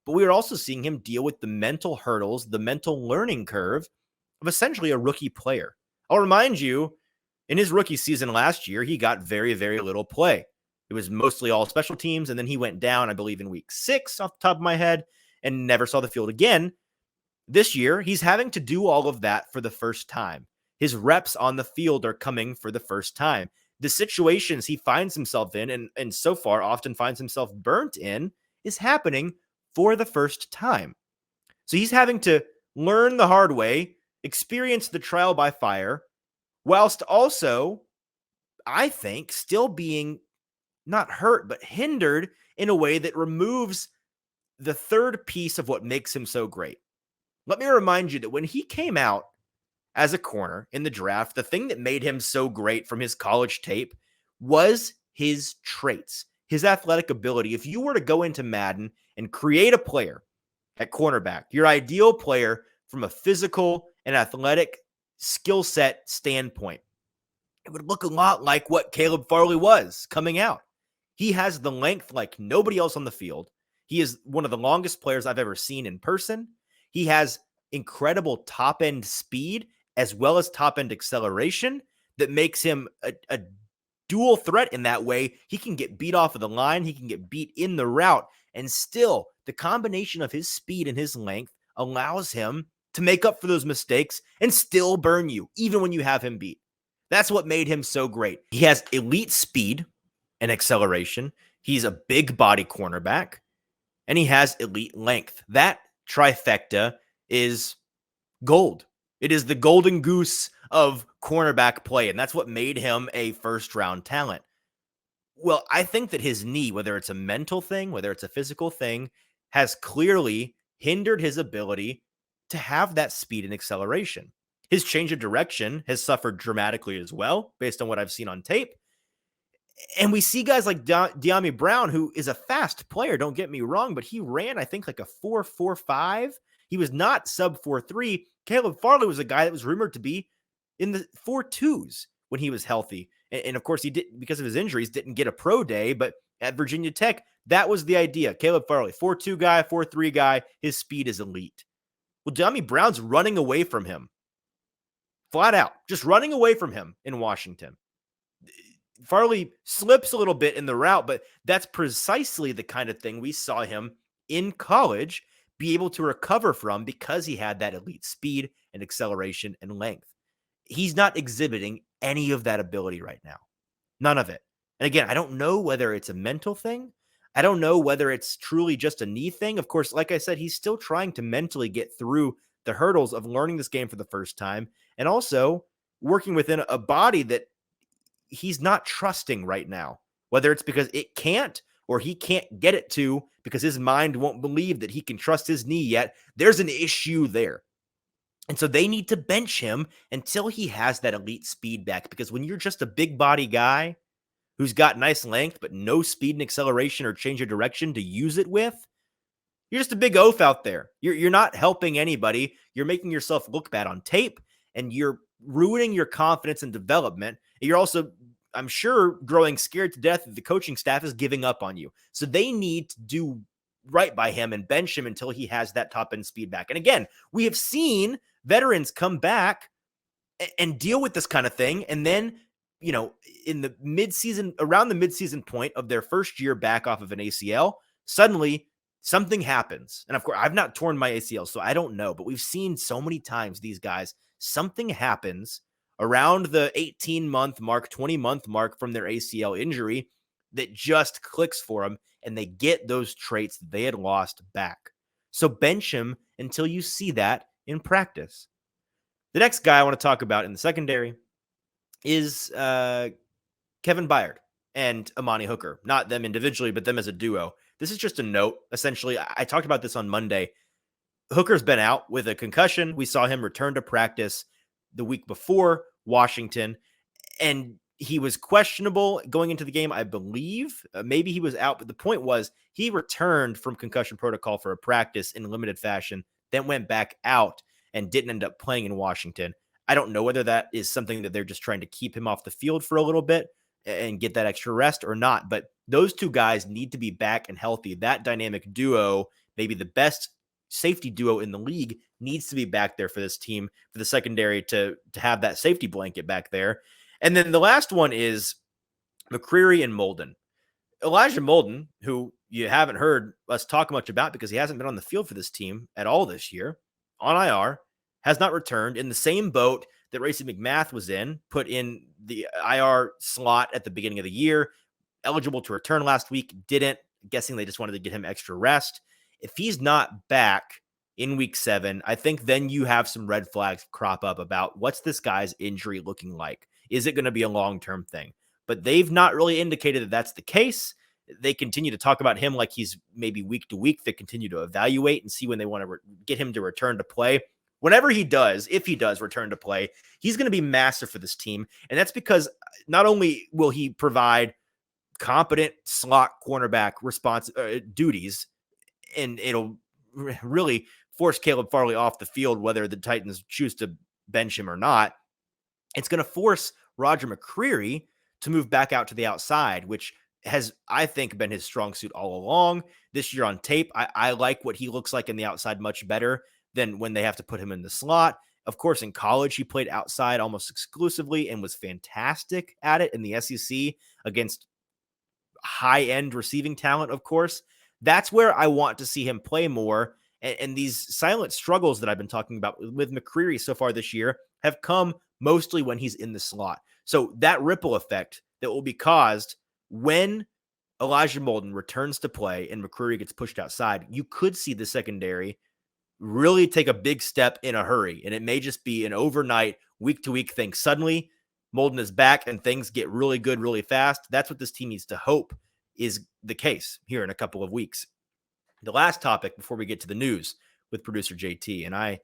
but we are also seeing him deal with the mental hurdles, the mental learning curve of essentially a rookie player. I'll remind you, in his rookie season last year, he got very, very little play. It was mostly all special teams, and then he went down, I believe, in week 6 off the top of my head and never saw the field again. This year, he's having to do all of that for the first time. His reps on the field are coming for the first time. The situations he finds himself in, and so far often finds himself burnt in, is happening for the first time. So he's having to learn the hard way, experience the trial by fire, whilst also, I think, still being not hurt, but hindered in a way that removes the third piece of what makes him so great. Let me remind you that when he came out as a corner in the draft, the thing that made him so great from his college tape was his traits, his athletic ability. If you were to go into Madden and create a player at cornerback, your ideal player from a physical and athletic skill set standpoint, it would look a lot like what Caleb Farley was coming out. He has the length like nobody else on the field. He is one of the longest players I've ever seen in person. He has incredible top-end speed as well as top-end acceleration that makes him a dual threat in that way. He can get beat off of the line. He can get beat in the route. And still, the combination of his speed and his length allows him to make up for those mistakes and still burn you, even when you have him beat. That's what made him so great. He has elite speed and acceleration. He's a big body cornerback. and he has elite length. That trifecta is gold. It is the golden goose of cornerback play, and that's what made him a first-round talent. Well, I think that his knee, whether it's a mental thing, whether it's a physical thing, has clearly hindered his ability to have that speed and acceleration. His change of direction has suffered dramatically as well, based on what I've seen on tape. And we see guys like De'Ami Brown, who is a fast player, don't get me wrong, but he ran, I think, like a 4.45. He was not sub 4.3. Caleb Farley was a guy that was rumored to be in the 4.2s when he was healthy. And of course, he did, because of his injuries, didn't get a pro day, but at Virginia Tech, that was the idea. Caleb Farley, 4.2 guy, 4.3 guy, his speed is elite. Well, De'Ami Brown's running away from him. Flat out, just running away from him in Washington. Farley slips a little bit in the route, but that's precisely the kind of thing we saw him in college be able to recover from because he had that elite speed and acceleration and length. He's not exhibiting any of that ability right now. None of it. And again, I don't know whether it's a mental thing. I don't know whether it's truly just a knee thing. Of course, like I said, he's still trying to mentally get through the hurdles of learning this game for the first time and also working within a body that he's not trusting right now, whether it's because it can't or he can't get it to because his mind won't believe that he can trust his knee yet. There's an issue there. And so they need to bench him until he has that elite speed back, because when you're just a big body guy who's got nice length but no speed and acceleration or change of direction to use it with, you're just a big oaf out there. You're not helping anybody. You're making yourself look bad on tape, and you're ruining your confidence and development. You're also, I'm sure, growing scared to death that the coaching staff is giving up on you. So they need to do right by him and bench him until he has that top end speed back. And again, we have seen veterans come back and deal with this kind of thing. And then, you know, in the midseason, around the midseason point of their first year back off of an ACL, suddenly something happens. And of course, I've not torn my ACL, so I don't know, but we've seen so many times these guys, something happens around the 18-month mark, 20-month mark from their ACL injury that just clicks for them, and they get those traits that they had lost back. So bench him until you see that in practice. The next guy I want to talk about in the secondary is Kevin Byard and Amani Hooker. Not them individually, but them as a duo. This is just a note. Essentially, I talked about this on Monday. Hooker's been out with a concussion. We saw him return to practice the week before Washington, and he was questionable going into the game, I believe. Maybe he was out, but the point was he returned from concussion protocol for a practice in limited fashion, then went back out and didn't end up playing in Washington. I don't know whether that is something that they're just trying to keep him off the field for a little bit and get that extra rest or not, but those two guys need to be back and healthy. That dynamic duo, maybe the best safety duo in the league, needs to be back there for this team, for the secondary to have that safety blanket back there. And then the last one is McCreary and Molden. Elijah Molden, who you haven't heard us talk much about because he hasn't been on the field for this team at all this year, on IR, has not returned, in the same boat that Racey McMath was in, put in the IR slot at the beginning of the year, eligible to return last week, didn't. Guessing they just wanted to get him extra rest. If he's not back in week 7, I think then you have some red flags crop up about what's this guy's injury looking like. Is it going to be a long-term thing? But they've not really indicated that that's the case. They continue to talk about him like he's maybe week to week. They continue to evaluate and see when they want to get him to return to play. Whenever he does, if he does return to play, he's going to be massive for this team. And that's because not only will he provide competent slot cornerback duties, and it'll really force Caleb Farley off the field, whether the Titans choose to bench him or not. It's going to force Roger McCreary to move back out to the outside, which has, I think, been his strong suit all along. This year on tape, I like what he looks like in the outside much better than when they have to put him in the slot. Of course, in college, he played outside almost exclusively and was fantastic at it in the SEC against high-end receiving talent, of course. That's where I want to see him play more. And these silent struggles that I've been talking about with McCreary so far this year have come mostly when he's in the slot. So that ripple effect that will be caused when Elijah Molden returns to play and McCreary gets pushed outside, you could see the secondary really take a big step in a hurry. And it may just be an overnight, week-to-week thing. Suddenly, Molden is back and things get really good really fast. That's what this team needs to hope is the case here in a couple of weeks. The last topic before we get to the news with producer JT, and I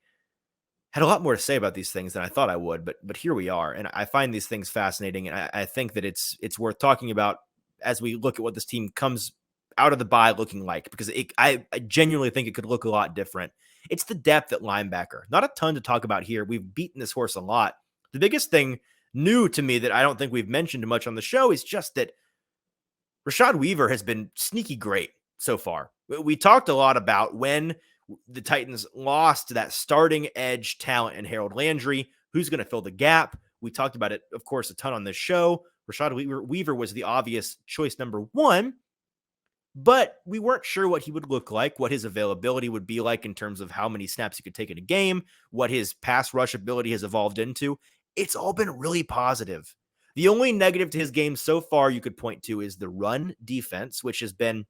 had a lot more to say about these things than I thought I would, but here we are. And I find these things fascinating. And I think that it's worth talking about as we look at what this team comes out of the bye looking like, because I genuinely think it could look a lot different. It's the depth at linebacker. Not a ton to talk about here. We've beaten this horse a lot. The biggest thing new to me that I don't think we've mentioned much on the show is just that Rashad Weaver has been sneaky great so far. We talked a lot about when the Titans lost that starting edge talent in Harold Landry, who's going to fill the gap. We talked about it, of course, a ton on this show. Rashad Weaver was the obvious choice number one, but we weren't sure what he would look like, what his availability would be like in terms of how many snaps he could take in a game, what his pass rush ability has evolved into. It's all been really positive. The only negative to his game so far you could point to is the run defense, which has been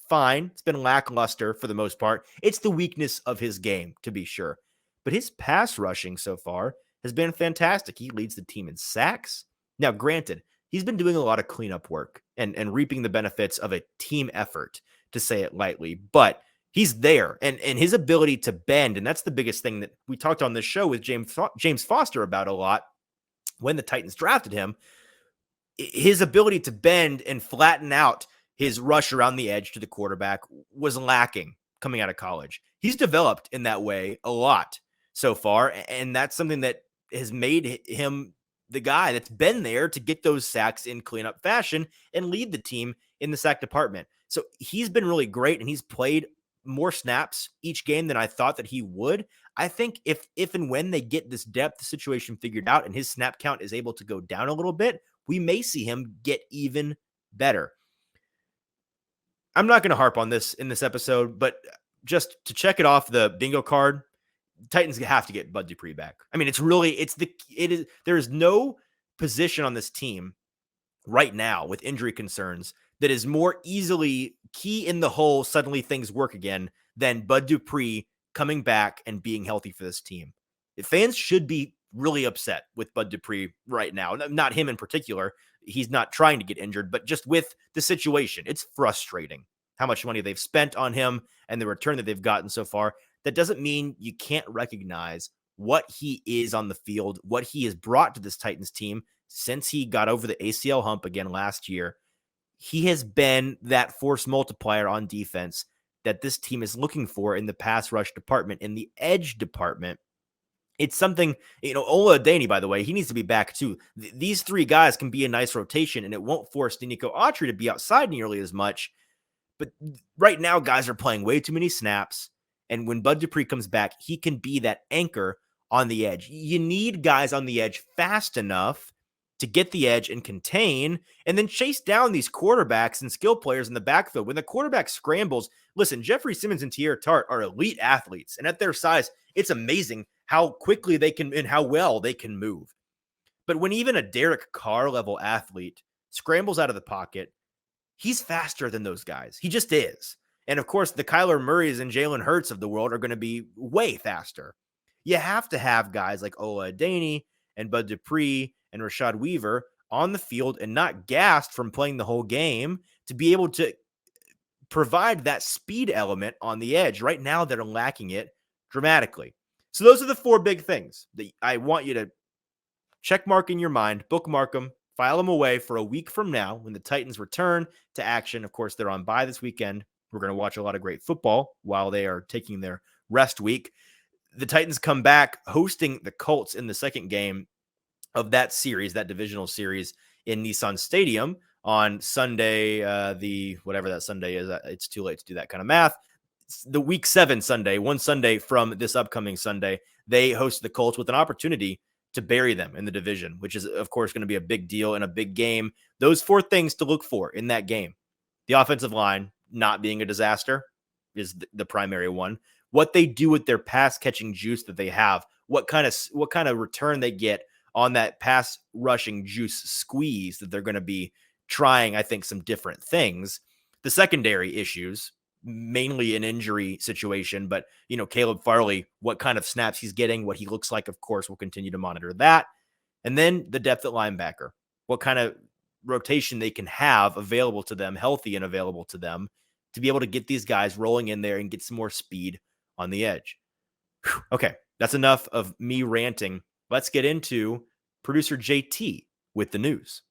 fine. It's been lackluster for the most part. It's the weakness of his game, to be sure. But his pass rushing so far has been fantastic. He leads the team in sacks. Now, granted, he's been doing a lot of cleanup work and reaping the benefits of a team effort, to say it lightly, but he's there. And his ability to bend, and that's the biggest thing that we talked on this show with James Foster about a lot when the Titans drafted him, his ability to bend and flatten out his rush around the edge to the quarterback was lacking coming out of college. He's developed in that way a lot so far, and that's something that has made him the guy that's been there to get those sacks in cleanup fashion and lead the team in the sack department. So he's been really great, and he's played more snaps each game than I thought that he would. I think if and when they get this depth situation figured out and his snap count is able to go down a little bit, we may see him get even better. I'm not going to harp on this in this episode, but just to check it off the bingo card, Titans have to get Bud Dupree back. I mean, there is no position on this team right now with injury concerns that is more easily key in the hole. Suddenly things work again than Bud Dupree coming back and being healthy for this team. Fans should be really upset with Bud Dupree right now. Not him in particular. He's not trying to get injured, but just with the situation, it's frustrating how much money they've spent on him and the return that they've gotten so far. That doesn't mean you can't recognize what he is on the field, what he has brought to this Titans team since he got over the ACL hump again last year. He has been that force multiplier on defense that this team is looking for in the pass rush department, in the edge department. It's something, Ola Adeni, by the way, he needs to be back too. These three guys can be a nice rotation, and it won't force Denico Autry to be outside nearly as much. But right now, guys are playing way too many snaps. And when Bud Dupree comes back, he can be that anchor on the edge. You need guys on the edge fast enough to get the edge and contain, and then chase down these quarterbacks and skill players in the backfield. When the quarterback scrambles, listen, Jeffrey Simmons and Tierra Tart are elite athletes. And at their size, it's amazing how quickly they can and how well they can move. But when even a Derrick Carr level athlete scrambles out of the pocket, he's faster than those guys. He just is. And of course, the Kyler Murrays and Jalen Hurts of the world are going to be way faster. You have to have guys like Ola Adeni and Bud Dupree and Rashad Weaver on the field and not gassed from playing the whole game to be able to provide that speed element on the edge. Right now, they're lacking it dramatically. So those are the four big things that I want you to check mark in your mind, bookmark them, file them away for a week from now when the Titans return to action. Of course, they're on bye this weekend. We're going to watch a lot of great football while they are taking their rest week. The Titans come back hosting the Colts in the second game of that series, that divisional series in Nissan Stadium on Sunday, whatever that Sunday is. It's too late to do that kind of math. It's the week 7 Sunday, one Sunday from this upcoming Sunday, they host the Colts with an opportunity to bury them in the division, which is, of course, going to be a big deal and a big game. Those four things to look for in that game: the offensive line not being a disaster is the primary one. What they do with their pass catching juice that they have, what kind of return they get on that pass rushing juice squeeze that they're going to be trying, I think, some different things. The secondary issues, mainly an injury situation, but, Caleb Farley, what kind of snaps he's getting, what he looks like, of course, we'll continue to monitor that. And then the depth at linebacker, what kind of rotation they can have available to them, healthy and available to them, to be able to get these guys rolling in there and get some more speed on the edge. Whew. Okay, that's enough of me ranting. Let's get into producer JT with the news.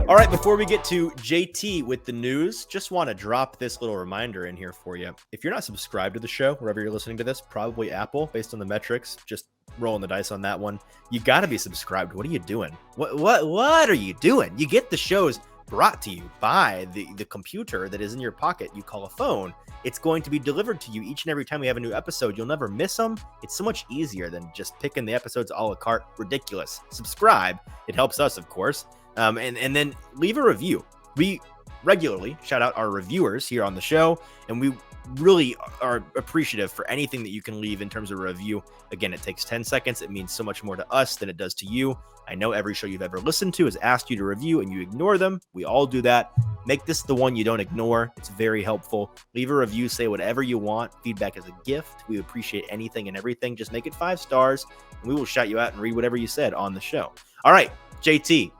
All right, before we get to JT with the news, just want to drop this little reminder in here for you. If you're not subscribed to the show, wherever you're listening to this, probably Apple, based on the metrics, just rolling the dice on that one. You got to be subscribed. What are you doing? What are you doing? You get the shows brought to you by the computer that is in your pocket. You call a phone. It's going to be delivered to you each and every time we have a new episode. You'll never miss them. It's so much easier than just picking the episodes a la carte. Ridiculous. Subscribe. It helps us, of course. And then leave a review. We regularly shout out our reviewers here on the show, and we really are appreciative for anything that you can leave in terms of a review. Again, it takes 10 seconds. It means so much more to us than it does to you. I know every show you've ever listened to has asked you to review and you ignore them. We all do that. Make this the one you don't ignore. It's very helpful. Leave a review, say whatever you want. Feedback is a gift. We appreciate anything and everything. Just make it 5 stars and we will shout you out and read whatever you said on the show. All right, JT.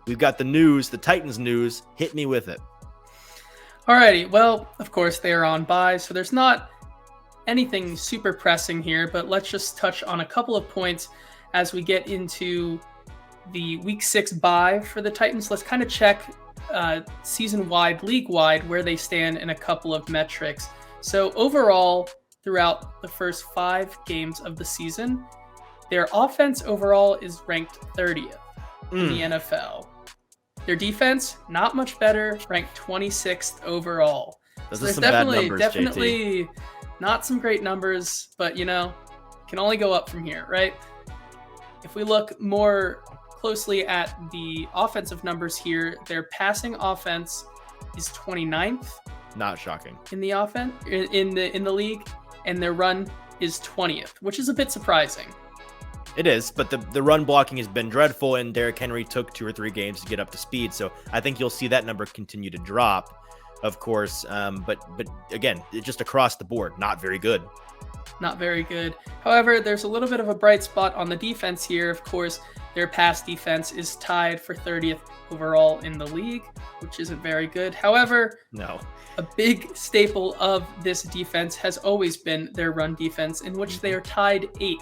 We've got the news, the Titans news. Hit me with it. Alrighty. Well, of course, they are on bye, so there's not anything super pressing here, but let's just touch on a couple of points as we get into the Week 6 bye for the Titans. Let's kind of check season-wide, league-wide, where they stand in a couple of metrics. So overall, throughout the first 5 games of the season, their offense overall is ranked 30th in the NFL. Their defense, not much better, ranked 26th overall. Those So are there's some bad numbers, definitely not some great numbers, but can only go up from here, right? If we look more closely at the offensive numbers here, their passing offense is 29th. Not shocking. In the offense in the league, and their run is 20th, which is a bit surprising. It is, but the run blocking has been dreadful, and Derrick Henry took 2 or 3 games to get up to speed. So I think you'll see that number continue to drop, of course. But again, just across the board, not very good. Not very good. However, there's a little bit of a bright spot on the defense here. Of course, their pass defense is tied for 30th overall in the league, which isn't very good. However, no. A big staple of this defense has always been their run defense, in which they are tied 8th.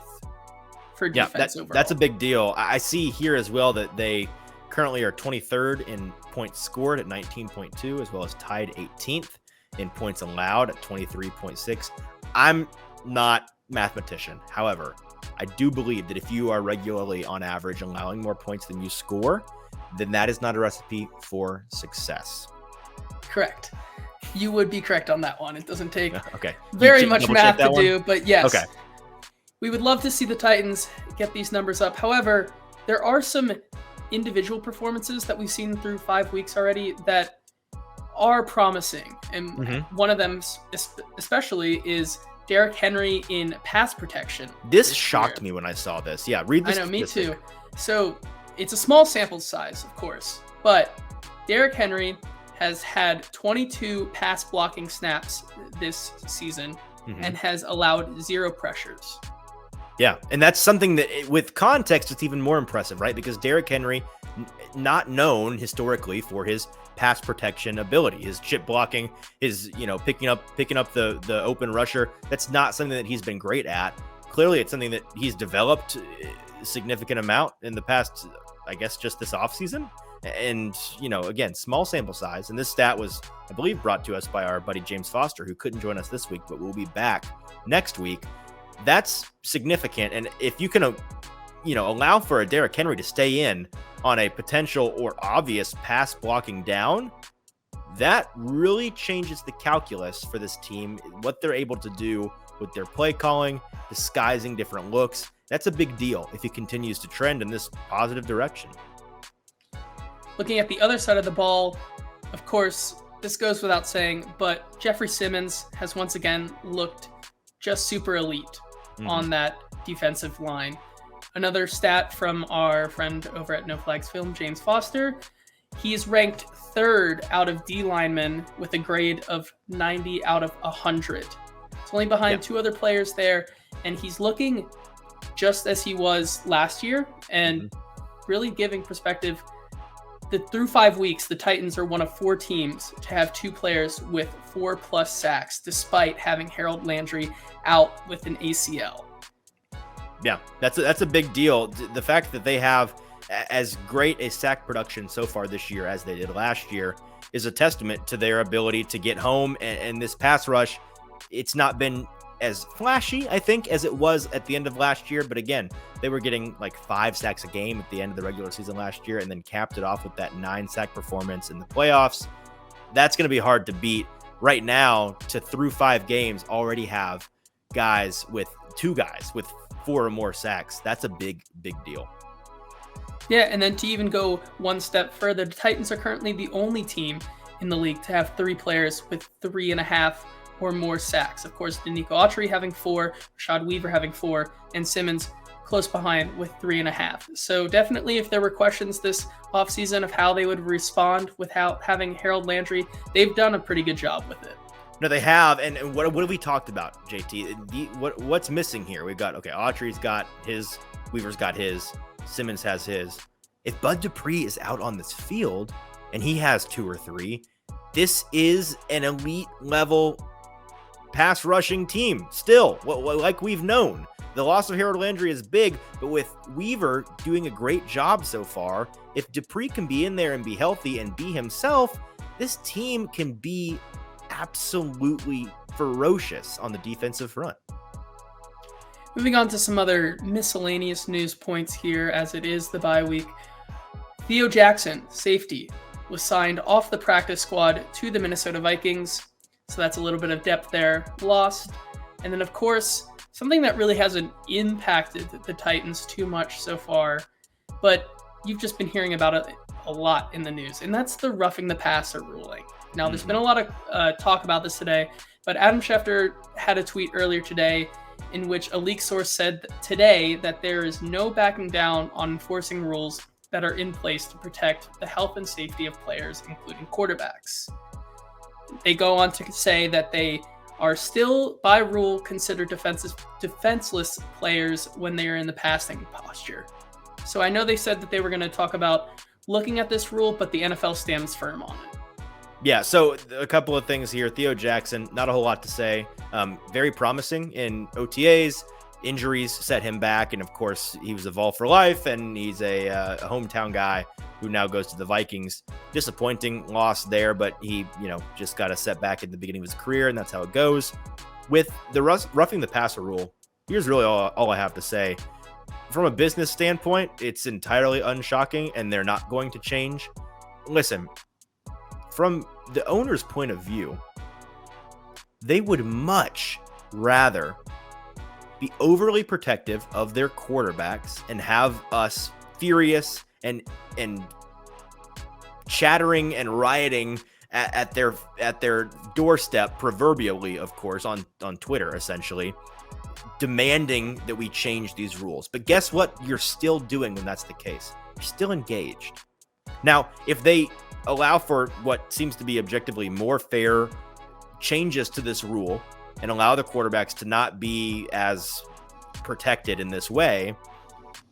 For defense overall. That's a big deal. I see here as well that they currently are 23rd in points scored at 19.2, as well as tied 18th in points allowed at 23.6. I'm not a mathematician. However, I do believe that if you are regularly on average allowing more points than you score, then that is not a recipe for success. Correct. You would be correct on that one. It doesn't take very much math to do, but yes. Okay. We would love to see the Titans get these numbers up. However, there are some individual performances that we've seen through 5 weeks already that are promising. And one of them especially is Derrick Henry in pass protection. This shocked me when I saw this. Yeah, read this. I know, me too. So it's a small sample size, of course, but Derrick Henry has had 22 pass blocking snaps this season and has allowed 0 pressures. Yeah, and that's something that, with context, it's even more impressive, right? Because Derrick Henry, not known historically for his pass protection ability, his chip blocking, his picking up the open rusher. That's not something that he's been great at. Clearly, it's something that he's developed a significant amount in the past, I guess, just this offseason. And again, small sample size. And this stat was, I believe, brought to us by our buddy James Foster, who couldn't join us this week, but will be back next week. That's significant. And if you can, allow for a Derrick Henry to stay in on a potential or obvious pass blocking down, that really changes the calculus for this team, what they're able to do with their play calling, disguising different looks. That's a big deal if he continues to trend in this positive direction. Looking at the other side of the ball, of course, this goes without saying, but Jeffrey Simmons has once again looked just super elite. on that defensive line. Another stat from our friend over at No Flags Film, James Foster, he is ranked 3rd out of D linemen with a grade of 90 out of 100. It's only behind 2 other players there, and he's looking just as he was last year, and really giving perspective that through 5 weeks, the Titans are one of 4 teams to have 2 players with 4+ sacks, despite having Harold Landry out with an ACL. Yeah, that's a big deal. The fact that they have as great a sack production so far this year as they did last year is a testament to their ability to get home. And this pass rush, it's not been as flashy, I think, as it was at the end of last year. But again, they were getting like 5 sacks a game at the end of the regular season last year, and then capped it off with that 9-sack performance in the playoffs. That's going to be hard to beat. Right now, to through 5 games, already have 2 guys with 4 or more sacks. That's a big deal. Yeah, and then to even go one step further, the Titans are currently the only team in the league to have 3 players with 3.5 or more sacks. Of course, Danico Autry having 4, Rashad Weaver having 4, and Simmons close behind with 3.5. So definitely, if there were questions this offseason of how they would respond without having Harold Landry, they've done a pretty good job with it. No, they have. And what have we talked about, JT? What's missing here? We've got, Autry's got his, Weaver's got his, Simmons has his. If Bud Dupree is out on this field and he has 2 or 3, this is an elite level pass rushing team still, like we've known. The loss of Harold Landry is big, but with Weaver doing a great job so far, if Dupree can be in there and be healthy and be himself, this team can be absolutely ferocious on the defensive front. Moving on to some other miscellaneous news points here, as it is the bye week. Theo Jackson, safety, was signed off the practice squad to the Minnesota Vikings. So that's a little bit of depth there lost. And then, of course, something that really hasn't impacted the Titans too much so far, but you've just been hearing about it a lot in the news, and that's the roughing the passer ruling. Now, there's been a lot of talk about this today, but Adam Schefter had a tweet earlier today in which a leak source said today that there is no backing down on enforcing rules that are in place to protect the health and safety of players, including quarterbacks. They go on to say that they are still, by rule, considered defenseless players when they are in the passing posture. So I know they said that they were going to talk about looking at this rule, but the NFL stands firm on it. Yeah, so a couple of things here. Theo Jackson, not a whole lot to say. Very promising in OTAs. Injuries set him back, and of course, he was a Vol for life, and he's a hometown guy who now goes to the Vikings. Disappointing loss there, but he, just got a setback at the beginning of his career, and that's how it goes. With the roughing the passer rule, here's really all I have to say. From a business standpoint, it's entirely unshocking, and they're not going to change. Listen, from the owner's point of view, they would much rather be overly protective of their quarterbacks and have us furious and chattering and rioting at their doorstep, proverbially, of course, on Twitter, essentially, demanding that we change these rules. But guess what you're still doing when that's the case? You're still engaged. Now, if they allow for what seems to be objectively more fair changes to this rule and allow the quarterbacks to not be as protected in this way,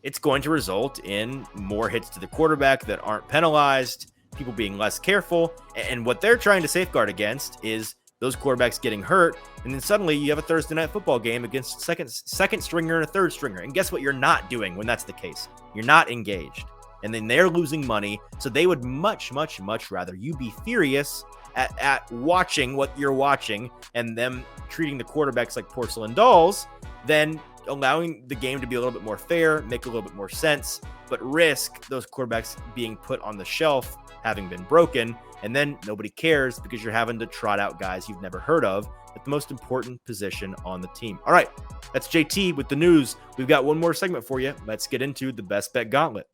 it's going to result in more hits to the quarterback that aren't penalized, people being less careful. And what they're trying to safeguard against is those quarterbacks getting hurt, and then suddenly you have a Thursday night football game against second stringer and a third stringer. And guess what you're not doing when that's the case? You're not engaged. And then they're losing money. So they would much, much, much rather you be furious at watching what you're watching and them treating the quarterbacks like porcelain dolls than allowing the game to be a little bit more fair, make a little bit more sense, but risk those quarterbacks being put on the shelf, having been broken, and then nobody cares because you're having to trot out guys you've never heard of at the most important position on the team. All right, that's JT with the news. We've got one more segment for you. Let's get into the Best Bet Gauntlet.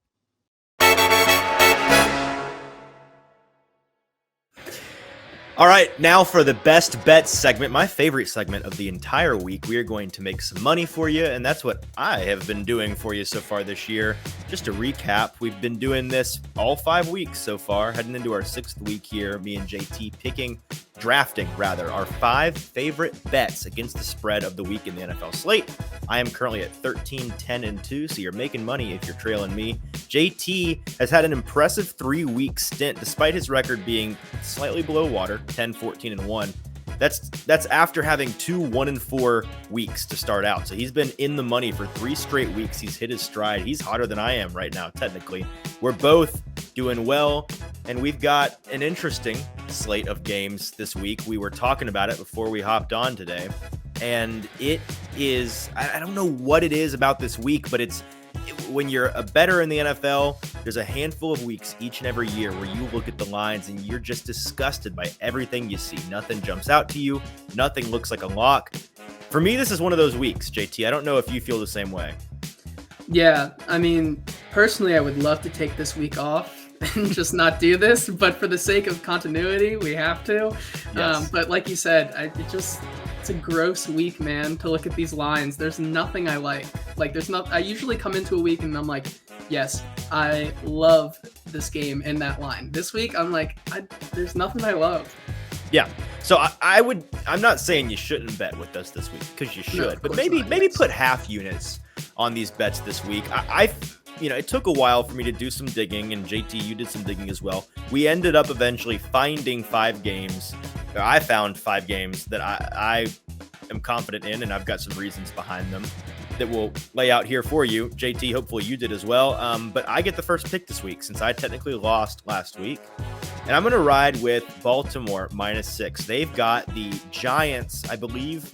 All right, now for the best bets segment, my favorite segment of the entire week. We are going to make some money for you, and that's what I have been doing for you so far this year. Just to recap, we've been doing this all 5 weeks so far, heading into our 6th week here, me and JT drafting our 5 favorite bets against the spread of the week in the NFL slate. I am currently at 13, 10, and 2, so you're making money if you're trailing me. JT has had an impressive 3-week stint, despite his record being slightly below water, 10, 14, and 1. That's after having 2 1-4 weeks to start out. So he's been in the money for 3 straight weeks. He's hit his stride. He's hotter than I am right now, technically. We're both doing well, and we've got an interesting slate of games this week. We were talking about it before we hopped on today, and it is, I don't know what it is about this week, but when you're a bettor in the NFL, there's a handful of weeks each and every year where you look at the lines and you're just disgusted by everything you see. Nothing jumps out to you. Nothing looks like a lock. For me, this is one of those weeks, JT. I don't know if you feel the same way. Yeah, I mean, personally, I would love to take this week off and just not do this, but for the sake of continuity, we have to. Yes. But like you said, it's a gross week, man, to look at these lines. There's nothing I like. I usually come into a week and I'm like, yes, I love this game and that line. This week, I'm like, there's nothing I love. Yeah. So I'm not saying you shouldn't bet with us this week, because you should, No, but maybe put half units on these bets this week. It took a while for me to do some digging, and JT, you did some digging as well. We ended up eventually finding 5 games. I found 5 games that I am confident in, and I've got some reasons behind them that we'll lay out here for you. JT, hopefully you did as well. But I get the first pick this week since I technically lost last week. And I'm going to ride with Baltimore -6. They've got the Giants, I believe.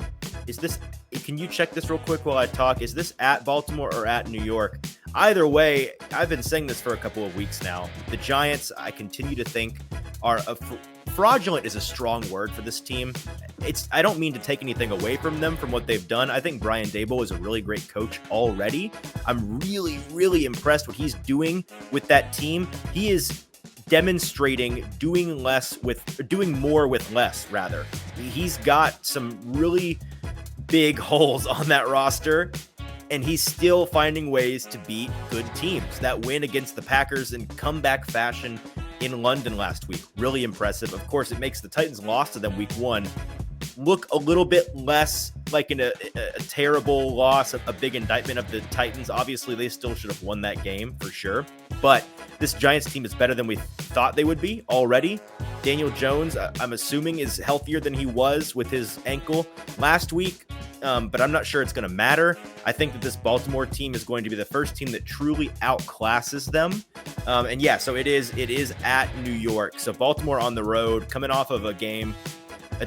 Can you check this real quick while I talk? Is this at Baltimore or at New York? Either way, I've been saying this for a couple of weeks now. The Giants, I continue to think, are fraudulent is a strong word for this team. I don't mean to take anything away from them from what they've done. I think Brian Daboll is a really great coach already. I'm really, really impressed what he's doing with that team. He is demonstrating doing more with less, rather. He's got some really big holes on that roster, and he's still finding ways to beat good teams. That win against the Packers in comeback fashion in London last week, really impressive. Of course, it makes the Titans' loss to them week 1 look a little bit less like a terrible loss, a big indictment of the Titans. Obviously, they still should have won that game for sure, but this Giants team is better than we thought they would be already. Daniel Jones, I'm assuming, is healthier than he was with his ankle last week, but I'm not sure it's going to matter. I think that this Baltimore team is going to be the first team that truly outclasses them. So it is at New York. So Baltimore on the road, coming off of a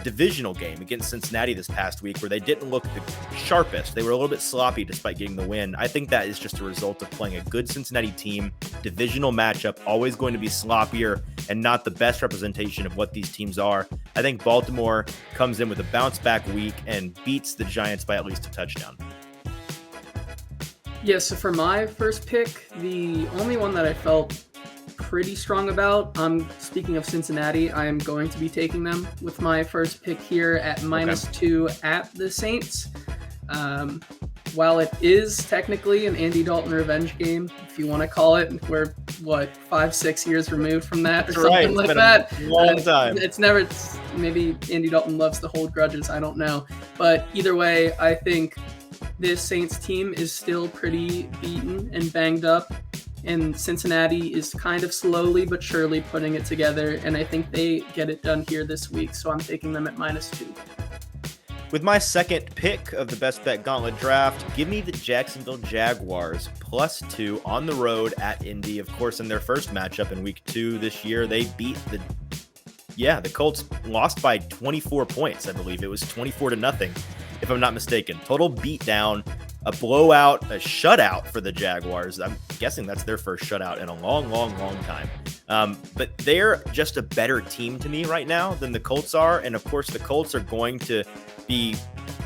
divisional game against Cincinnati this past week where they didn't look the sharpest. They were a little bit sloppy despite getting the win. I think that is just a result of playing a good Cincinnati team. Divisional matchup, always going to be sloppier and not the best representation of what these teams are. I think Baltimore comes in with a bounce back week and beats the Giants by at least a touchdown. Yeah, so for my first pick, the only one that I felt pretty strong about, speaking of Cincinnati, I am going to be taking them with my first pick here at -2 at the Saints. While it is technically an Andy Dalton revenge game, if you want to call it, we're 5-6 years removed from that, or That's something right. like It's that. been a long time. Maybe Andy Dalton loves to hold grudges. I don't know, but either way, I think this Saints team is still pretty beaten and banged up. And Cincinnati is kind of slowly but surely putting it together, and I think they get it done here this week, so I'm taking them at -2. With my second pick of the Best Bet Gauntlet draft, give me the Jacksonville Jaguars +2 on the road at Indy. Of course, in their first matchup in week 2 this year, they beat the Colts, lost by 24 points, I believe. It was 24-0, if I'm not mistaken. Total beatdown. A blowout, a shutout for the Jaguars. I'm guessing that's their first shutout in a long, long, long time. But they're just a better team to me right now than the Colts are. And of course, the Colts are going to be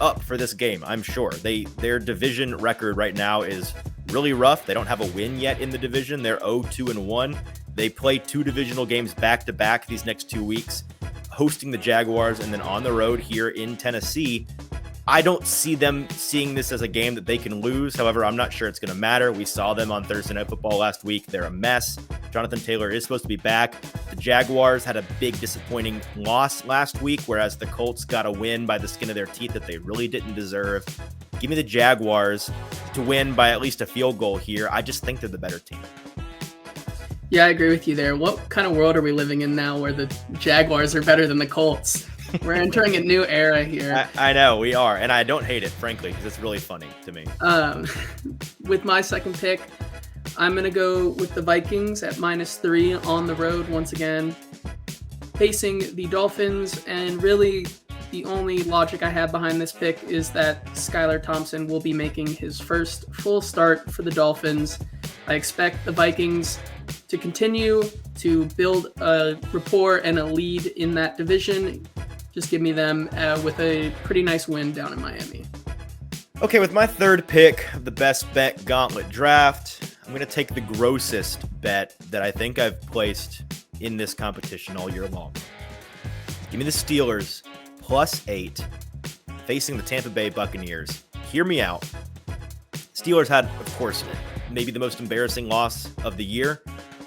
up for this game, I'm sure. Their division record right now is really rough. They don't have a win yet in the division. They're 0-2-1. They play 2 divisional games back-to-back these next 2 weeks. hosting the Jaguars and then on the road here in Tennessee. I don't see them seeing this as a game that they can lose. However, I'm not sure it's going to matter. We saw them on Thursday Night Football last week. They're a mess. Jonathan Taylor is supposed to be back. The Jaguars had a big disappointing loss last week, whereas the Colts got a win by the skin of their teeth that they really didn't deserve. Give me the Jaguars to win by at least a field goal here. I just think they're the better team. Yeah, I agree with you there. What kind of world are we living in now where the Jaguars are better than the Colts? We're entering a new era here. I know, we are. And I don't hate it, frankly, because it's really funny to me. With my second pick, I'm going to go with the Vikings at -3 on the road once again, facing the Dolphins. And really, the only logic I have behind this pick is that Skylar Thompson will be making his first full start for the Dolphins. I expect the Vikings to continue to build a rapport and a lead in that division. Just give me them with a pretty nice win down in Miami. Okay, with my third pick of the best bet gauntlet draft, I'm going to take the grossest bet that I think I've placed in this competition all year long. Give me the Steelers +8 facing the Tampa Bay Buccaneers. Hear me out. Steelers had, of course, maybe the most embarrassing loss of the year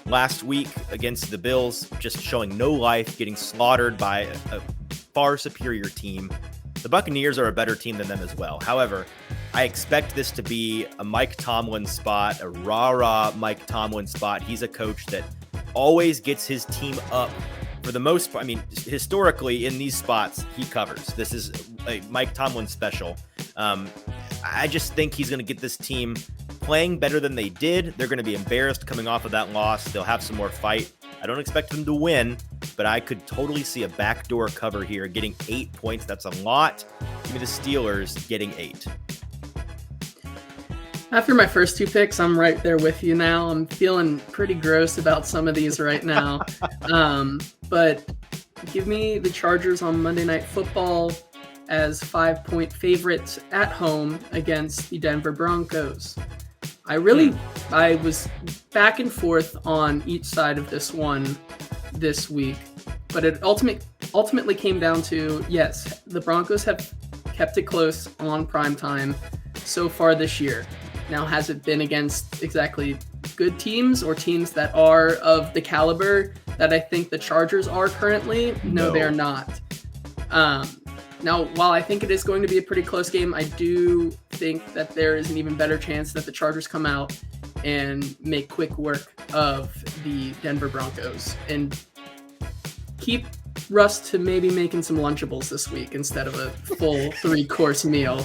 last week against the Bills, just showing no life, getting slaughtered by a far superior team. The Buccaneers are a better team than them as well. However, I expect this to be a Mike Tomlin spot, a rah-rah Mike Tomlin spot. He's a coach that always gets his team up for the most part. I mean, historically in these spots, he covers. This is a Mike Tomlin special. I just think he's going to get this team playing better than they did. They're going to be embarrassed coming off of that loss. They'll have some more fight. I don't expect them to win, but I could totally see a backdoor cover here, getting 8 points. That's a lot. Give me the Steelers getting 8. After my first two picks, I'm right there with you now. I'm feeling pretty gross about some of these right now. But give me the Chargers on Monday Night Football as 5-point favorites at home against the Denver Broncos. I was back and forth on each side of this one this week, but it ultimately came down to, yes, the Broncos have kept it close on primetime so far this year. Now, has it been against exactly good teams or teams that are of the caliber that I think the Chargers are currently? No, they're not. Now, while I think it is going to be a pretty close game, I do think that there is an even better chance that the Chargers come out and make quick work of the Denver Broncos and keep Russ to maybe making some Lunchables this week instead of a full 3-course meal.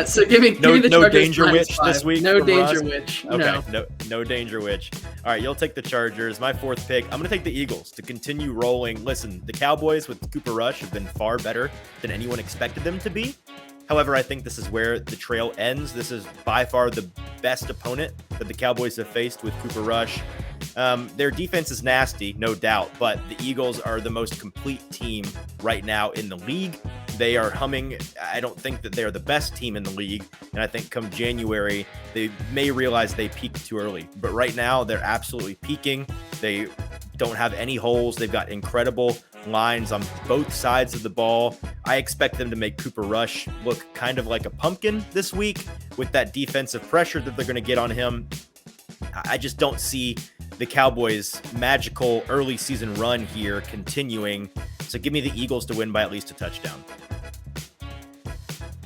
So give me the Chargers. No Danger Witch this week. No Danger Witch. Okay, no Danger Witch. All right, you'll take the Chargers. My fourth pick, I'm going to take the Eagles to continue rolling. Listen, the Cowboys with Cooper Rush have been far better than anyone expected them to be. However, I think this is where the trail ends. This is by far the best opponent that the Cowboys have faced with Cooper Rush. Their defense is nasty, no doubt, but the Eagles are the most complete team right now in the league. They are humming. I don't think that they're the best team in the league, and I think come January, they may realize they peaked too early. But right now, they're absolutely peaking. They don't have any holes. They've got incredible lines on both sides of the ball. I expect them to make Cooper Rush look kind of like a pumpkin this week with that defensive pressure that they're going to get on him. I just don't see the Cowboys' magical early season run here continuing. So give me the Eagles to win by at least a touchdown.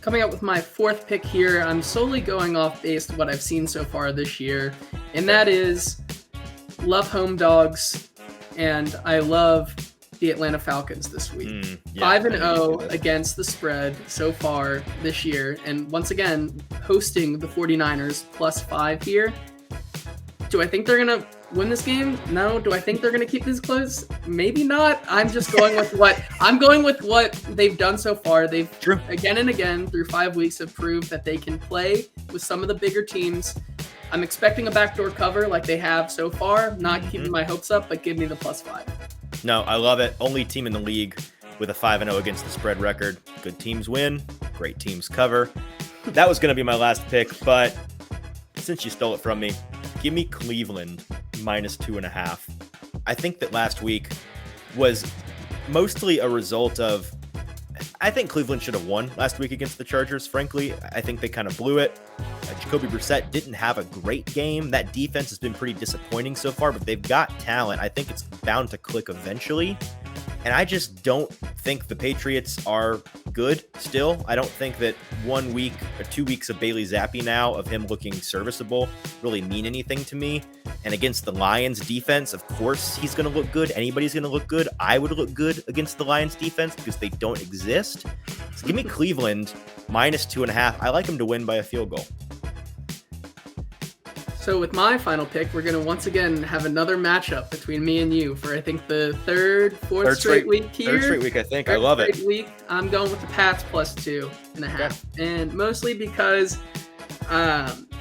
Coming up with my fourth pick here, I'm solely going off based what I've seen so far this year, and that is love home dogs, and I love the Atlanta Falcons this week. 5-0 against the spread so far this year, and once again, hosting the 49ers +5 here. Do I think they're going to win this game? No. Do I think they're going to keep this close? Maybe not. I'm just going with what they've done so far. They've again and again through 5 weeks have proved that they can play with some of the bigger teams. I'm expecting a backdoor cover like they have so far. Not keeping my hopes up, but give me the +5. No, I love it. Only team in the league with a 5-0 against the spread record. Good teams win. Great teams cover. That was going to be my last pick, but since you stole it from me, give me Cleveland -2.5. I think that last week was mostly a result of, I think Cleveland should have won last week against the Chargers, frankly. I think they kind of blew it. Jacoby Brissett didn't have a great game. That defense has been pretty disappointing so far, but they've got talent. I think it's bound to click eventually. And I just don't think the Patriots are good still. I don't think that 1 week or 2 weeks of Bailey Zappi now, of him looking serviceable, really mean anything to me. And against the Lions defense, of course, he's going to look good. Anybody's going to look good. I would look good against the Lions defense because they don't exist. So give me Cleveland -2.5. I like him to win by a field goal. So with my final pick, we're going to once again have another matchup between me and you for, I think, the fourth straight week here. Third straight week, I think. I love it. Week. I'm going with the Pats +2.5. Okay. And mostly because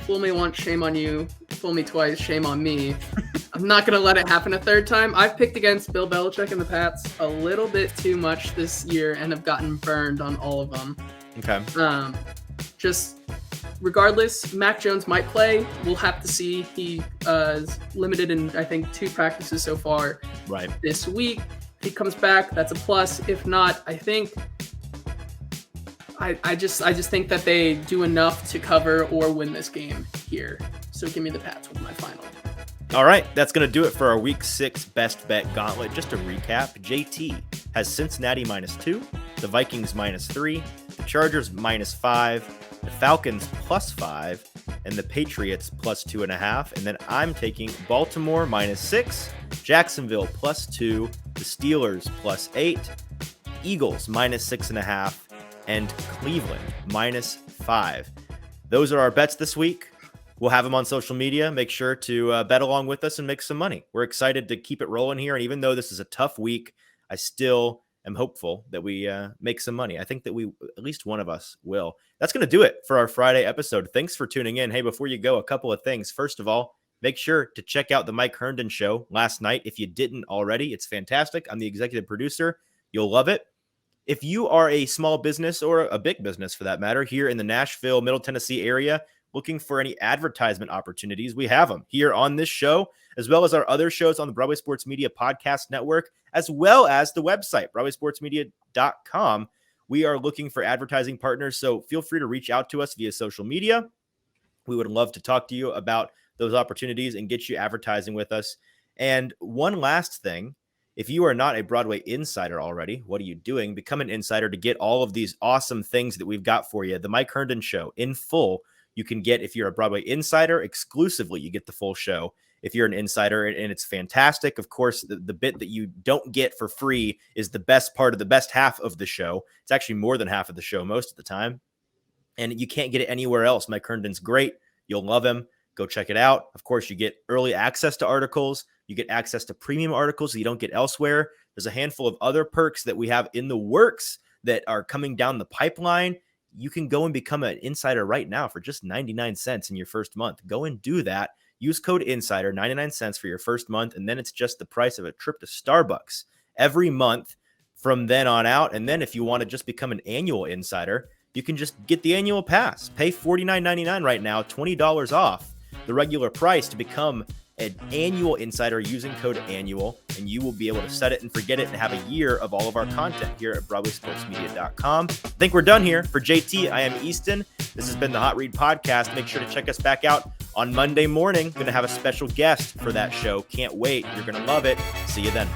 fool me once, shame on you. Fool me twice, shame on me. I'm not going to let it happen a third time. I've picked against Bill Belichick and the Pats a little bit too much this year and have gotten burned on all of them. Okay. Regardless, Mac Jones might play. We'll have to see. He is limited in, I think, 2 practices so far this week. If he comes back, that's a plus. If not, I think I just think that they do enough to cover or win this game here. So give me the Pats with my final. All right, that's going to do it for our Week 6 Best Bet Gauntlet. Just to recap, JT has Cincinnati -2, the Vikings -3, the Chargers -5, the Falcons +5, and the Patriots +2.5. And then I'm taking Baltimore -6, Jacksonville +2, the Steelers +8, Eagles -6.5, and Cleveland -5. Those are our bets this week. We'll have them on social media. Make sure to bet along with us and make some money. We're excited to keep it rolling here. And even though this is a tough week, I still am hopeful that we make some money. I think that at least one of us will. That's going to do it for our Friday episode. Thanks for tuning in. Hey, before you go, a couple of things. First of all, make sure to check out the Mike Herndon show last night. If you didn't already, it's fantastic. I'm the executive producer. You'll love it. If you are a small business or a big business for that matter here in the Nashville, Middle Tennessee area, looking for any advertisement opportunities, we have them here on this show, as well as our other shows on the Broadway Sports Media Podcast Network, as well as the website, BroadwaySportsMedia.com. We are looking for advertising partners, so feel free to reach out to us via social media. We would love to talk to you about those opportunities and get you advertising with us. And one last thing, if you are not a Broadway insider already, what are you doing? Become an insider to get all of these awesome things that we've got for you. The Mike Herndon show in full. You can get, if you're a Broadway insider, exclusively, you get the full show. If you're an insider, and it's fantastic. Of course, the bit that you don't get for free is the best part of the best half of the show. It's actually more than half of the show most of the time. And you can't get it anywhere else. Mike Herndon's great. You'll love him. Go check it out. Of course, you get early access to articles. You get access to premium articles that you don't get elsewhere. There's a handful of other perks that we have in the works that are coming down the pipeline. You can go and become an insider right now for just 99 cents in your first month. Go and do that. Use code INSIDER, 99 cents for your first month, and then it's just the price of a trip to Starbucks every month from then on out. And then if you want to just become an annual insider, you can just get the annual pass. Pay $49.99 right now, $20 off the regular price to become an annual insider using code ANNUAL, and you will be able to set it and forget it and have a year of all of our content here at BroadwaySportsMedia.com. I think we're done here. For JT, I am Easton. This has been the Hot Read Podcast. Make sure to check us back out on Monday morning. Going to have a special guest for that show. Can't wait. You're going to love it. See you then.